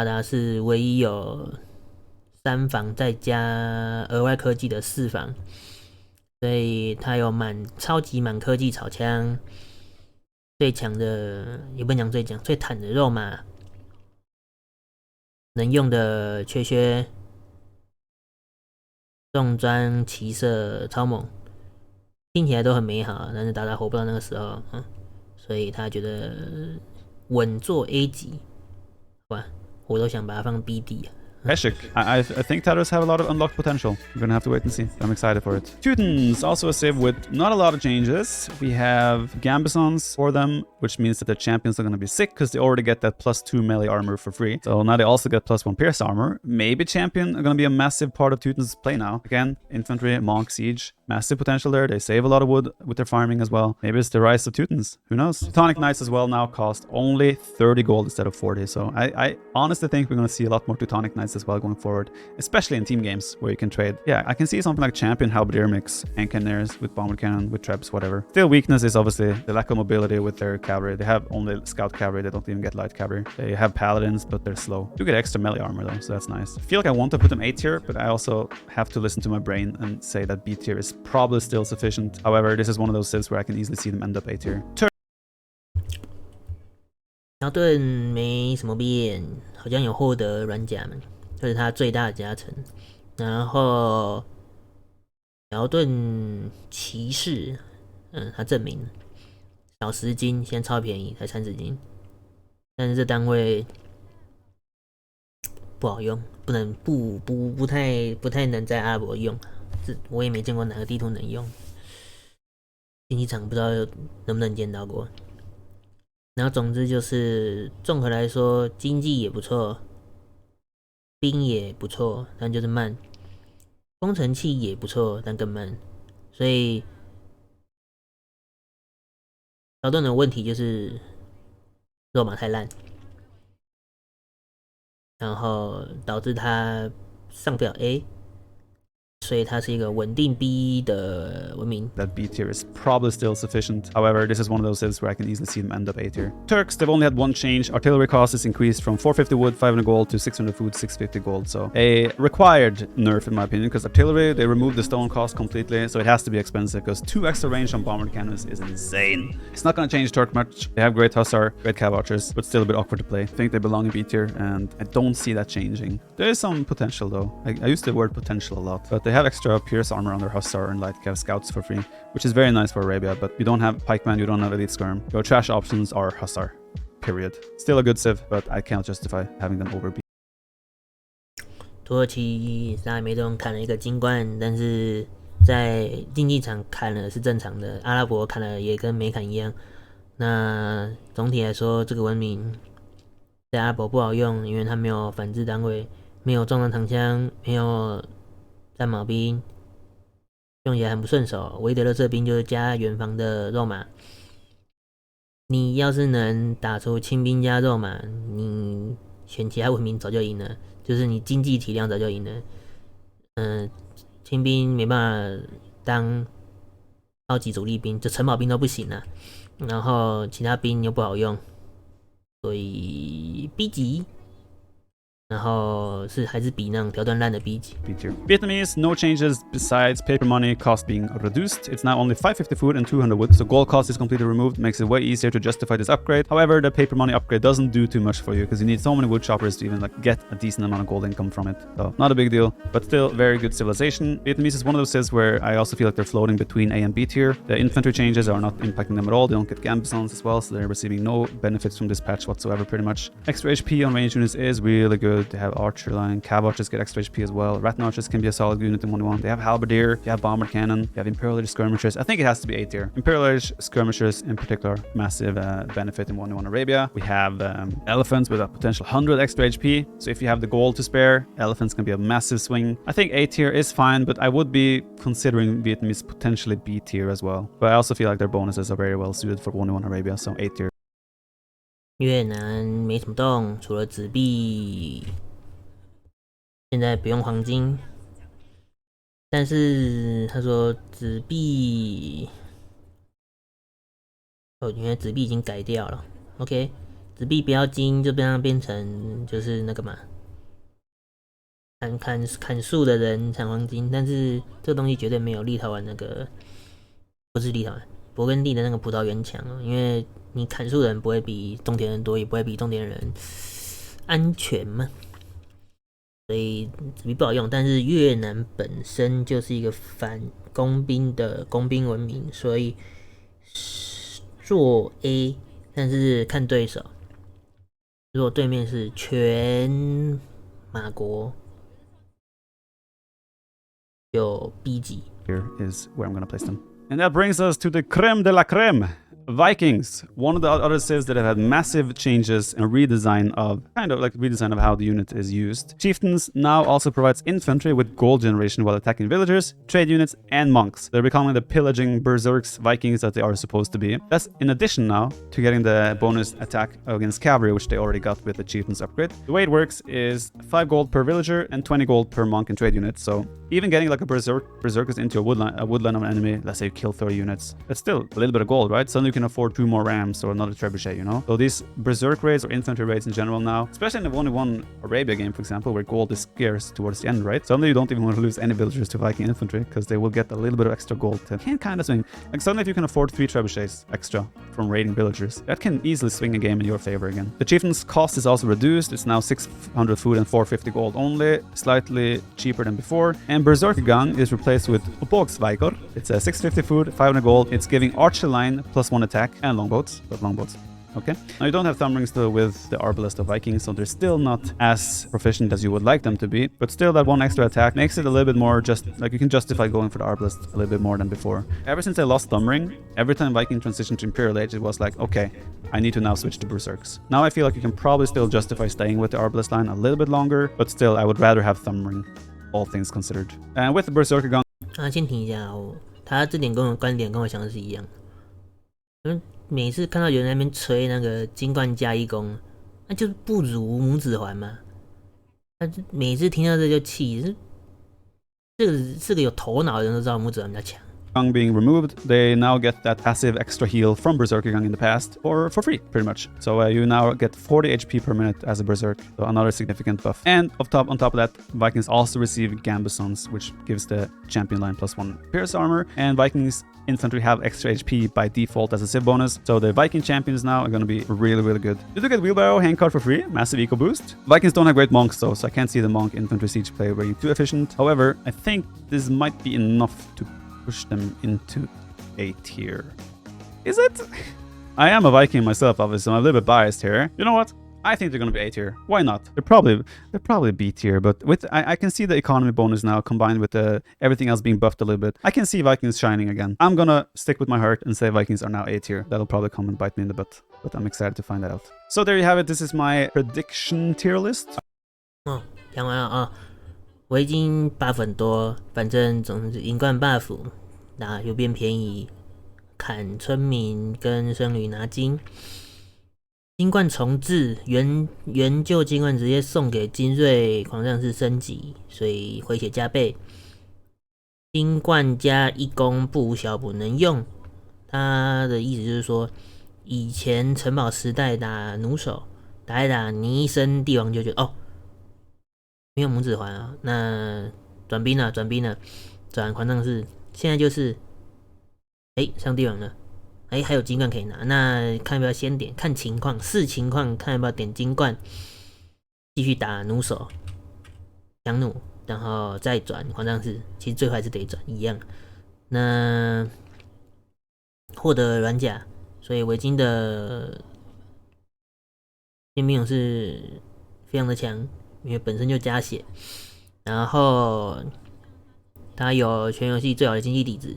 达是唯一有3防再加额外科技的4防，所以他有超级满科技草枪，最强的也不能讲最强，最坦的肉马，能用的缺重装骑射超猛，听起来都很美好，但是达达活不到那个时候，所以他觉得稳坐 A 级，好吧，我都想把它放 BD 啊。Heshik. I think Tatters have a lot of unlocked potential. We're gonna have to wait and see. I'm excited for it. Teutons, also a civ with not a lot of changes. We have Gambisons for them, which means that the champions are gonna be sick because they already get that +2 melee armor for free. So now they also get +1 pierce armor. Maybe champion are gonna be a massive part of Teutons' play now. Again, infantry, monk, siege. Massive potential there. They save a lot of wood with their farming as well. Maybe it's the rise of Teutons. Who knows? Teutonic Knights as well now cost only 30 gold instead of 40. So I honestly think we're going to see a lot more Teutonic Knights as well going forward, especially in team games where you can trade. Yeah, I can see something like Champion Halberdier mix and Cannoneers with Bomber Cannon, with Trebs, whatever. Still, weakness is obviously the lack of mobility with their cavalry. They have only scout cavalry. They don't even get light cavalry. They have paladins, but they're slow. Do get extra melee armor though, so that's nice. I feel like I want to put them A tier, but I also have to listen to my brain and say that B tier is probably still sufficient. However, this is one of those civs where I can easily see them end up A tier. 矛盾没什么变，好像有获得软甲嘛，这是他最大的加成。然后矛盾骑士，他证明少10金，现在超便宜，才30金，但是这单位不好用，不太能在阿拉伯用，我也没见过哪个地图能用，竞技场不知道能不能见到过。然后总之就是综合来说，经济也不错，兵也不错，但就是慢，工程器也不错，但更慢，所以劳动的问题就是肉马太烂，然后导致他上不了 A， 所以它是一个稳定 B 的文明。 That B tier is probably still sufficient. However, this is one of those civs where I can easily see them end up A tier. Turks, they've only had one change. Artillery cost is increased from 450 wood, 500 gold to 600 food, 650 gold. So a required nerf in my opinion, because artillery, they removed the stone cost completely, so it has to be expensive because 2 extra range on bomber cannons is insane. It's not going to change Turk much. They have great Hussar, great cav archers, but still a bit awkward to play. I think they belong in B tier, and I don't see that changing. There is some potential though. I use the word potential a lot, but they have extra pierce armor on their Hussar and light cav scouts for free, which is very nice for Arabia, but you don't have pikeman, you don't have elite skirm. Your trash options are Hussar, period. Still a good civ, but I can't justify having them over B. 土耳其沙梅东砍了一个金冠，但是在竞技场砍了是正常的，阿拉伯砍了也跟没砍一样。那总体来说，这个文明在阿拉伯不好用，因为它没有反制单位，没有重装长枪，没有战矛兵，用起来很不顺手。唯一的热射兵就是加远防的肉马。你要是能打出轻兵加肉马，你选其他文明早就赢了，就是你经济体量早就赢了。轻兵没办法当超级主力兵，就城堡兵都不行了，然后其他兵又不好用，所以 B 级。然后还是比那种条段烂的 B 级。B tier. Vietnamese, no changes besides paper money cost being reduced. It's now only 550 food and 200 wood, so gold cost is completely removed, makes it way easier to justify this upgrade. However, the paper money upgrade doesn't do too much for you because you need so many wood choppers to even like get a decent amount of gold income from it. So not a big deal, but still very good civilization. Vietnamese is one of those civs where I also feel like they're floating between A and B tier. The infantry changes are not impacting them at all. They don't get gambisons as well, so they're receiving no benefits from this patch whatsoever pretty much. Extra HP on range units is really good. They have archer line, cav archers get extra HP as well. Rattan archers can be a solid unit in 1v1. They have halberdier, you have bomber cannon, you have imperial age skirmishers. I think it has to be A tier. Imperial age skirmishers in particular, massive benefit in 1v1 Arabia. We have elephants with a potential 100 extra HP. So if you have the gold to spare, elephants can be a massive swing. I think A tier is fine, but I would be considering Vietnamese potentially B tier as well. But I also feel like their bonuses are very well suited for 1v1 Arabia, so A tier. 越南没什么动，除了纸币，现在不用黄金，但是他说纸币，因为纸币已经改掉了。OK，纸币不要金，就变成就是那个嘛，砍树的人产黄金，但是这个东西绝对没有立陶宛那个，不是立陶宛，勃艮第的那个葡萄园强哦，因为你砍树的人不会比种田人多，也不会比种田人安全嘛，所以纸币不好用。但是越南本身就是一个反工兵的工兵文明，所以做 A， 但是看对手。如果对面是全马国，有 B 级。 Here is where I'm gonna place them. And that brings us to the creme de la creme. Vikings. One of the other civs that have had massive changes and redesign of how the unit is used. Chieftains now also provides infantry with gold generation while attacking villagers, trade units, and monks. They're becoming the pillaging berserks Vikings that they are supposed to be. That's in addition now to getting the bonus attack against cavalry, which they already got with the chieftains upgrade. The way it works is 5 gold per villager and 20 gold per monk and trade unit. So even getting like a berserkers into a woodline of an enemy, let's say you kill 30 units, that's still a little bit of gold, right? Suddenly you can afford 2 more rams or another trebuchet, you know? So these berserk raids or infantry raids in general now, especially in the 1v1 Arabia game, for example, where gold is scarce towards the end, right? Suddenly you don't even want to lose any villagers to Viking infantry because they will get a little bit of extra gold to can kind of swing. Like suddenly if you can afford 3 trebuchets extra from raiding villagers, that can easily swing a game in your favor again. The chieftain's cost is also reduced. It's now 600 food and 450 gold only, slightly cheaper than before. And Berserker Gang is replaced with Bågsvikor. It's a 650 food, 500 gold. It's giving archer line +1 attack and longboats, but longboats. Okay. Now you don't have thumb rings though with the Arbalest of Vikings, so they're still not as proficient as you would like them to be, but still that 1 extra attack makes it a little bit more just like you can justify going for the Arbalest a little bit more than before. Ever since I lost thumb ring, every time Viking transitioned to Imperial Age, it was like, okay, I need to now switch to Berserks. Now I feel like you can probably still justify staying with the Arbalest line a little bit longer, but still I would rather have thumb ring, all things considered. And with the Berserker Gun, 先停一下哦，他这点跟我观点跟我想的是一样。每次看到有人在那边吹那个金冠加一攻，那就是不如拇指环嘛。他每次听到这就气，这个有头脑的人都知道拇指环比较强。Gang being removed, they now get that passive extra heal from Berserker Gang in the past for free, pretty much. So you now get 40 HP per minute as a Berserk, so another significant buff. And on top of that, Vikings also receive Gambusons, which gives the champion line +1 pierce armor, and Vikings infantry have extra HP by default as a civ bonus, so the Viking champions now are going to be really, really good. You do get wheelbarrow handcart for free, massive eco boost. Vikings don't have great monks though, so I can't see the monk infantry siege play being too efficient. However, I think this might be enough to push them into A tier. Is it? I am a Viking myself, obviously, so I'm a little bit biased here. You know what? I think they're going to be A tier. Why not? They're probably B tier, but with I can see the economy bonus now combined with everything else being buffed a little bit. I can see Vikings shining again. I'm gonna stick with my heart and say Vikings are now A tier. That'll probably come and bite me in the butt, but I'm excited to find that out. So there you have it. This is my prediction tier list. 讲完了啊，围巾 buff 很多，反正总之银冠 buff 那又变便宜，砍村民跟僧侣拿金。金冠重置，原旧金冠直接送给精锐狂战士升级，所以回血加倍。金冠加一攻不无小补能用，他的意思就是说，以前城堡时代打弩手，打一打你一声帝王就觉得哦，没有拇指环啊，那转兵了，转狂战士，现在就是上帝王了。还有金冠可以拿，那看要不要先点，看情况，视情况看要不要点金冠，继续打弩手、强弩，然后再转狂战士。其实最后还是得转一样。那获得软甲，所以维京的天兵勇士非常的强，因为本身就加血，然后他有全游戏最好的经济底子。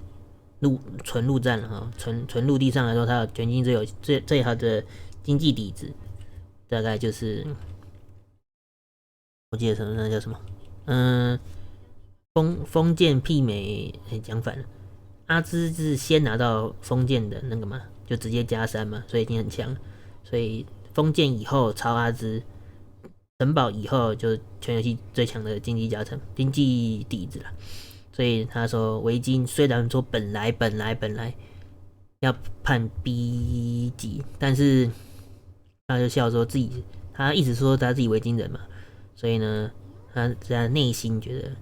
纯陆战了哈，纯陆地上来说，它有全境最好的经济底子，大概就是我记得什么那叫什么，封建媲美，讲反了，阿兹是先拿到封建的那个嘛，就直接加3嘛，所以已经很强，所以封建以后超阿兹，城堡以后就全游戏最强的经济底子了。所以他说，维京虽然说本来要判 B 级，但是他就笑说他一直说他自己维京人嘛，所以呢，他在内心觉得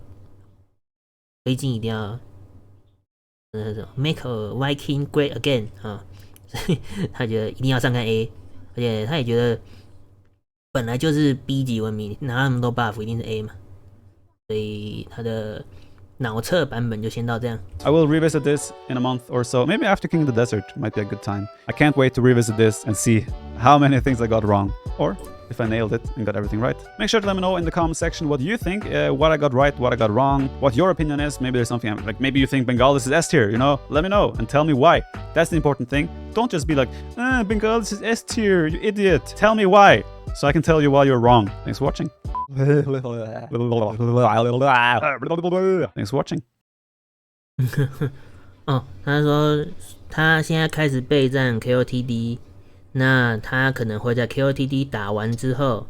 维京一定要make a Viking great again 啊，所以他觉得一定要上看 A， 而且他也觉得本来就是 B 级文明，拿那么多 buff 一定是 A 嘛，所以他的脑测版本就先到这样。I will revisit this in a month or so. Maybe after King of the Desert might be a good time. I can't wait to revisit this and see how many things I got wrong. Or if I nailed it and got everything right. Make sure to let me know in the comment section what you think, what I got right, what I got wrong, what your opinion is. Maybe there's something like maybe you think Bengalis is S tier, you know? Let me know and tell me why. That's the important thing. Don't just be like, Bengalis is S tier, you idiot. Tell me why, so I can tell you why you're wrong. Thanks for watching. Thanks for watching. 哦，他说他现在开始备战 KOTD， 那他可能会在 KOTD 打完之后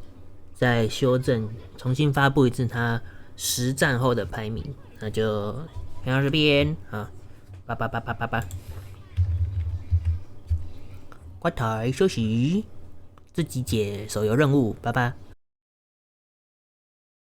再修正，重新发布一次他实战后的排名。那就看到这边啊，拜拜拜拜拜拜，关台休息，自己解手游任务，拜拜。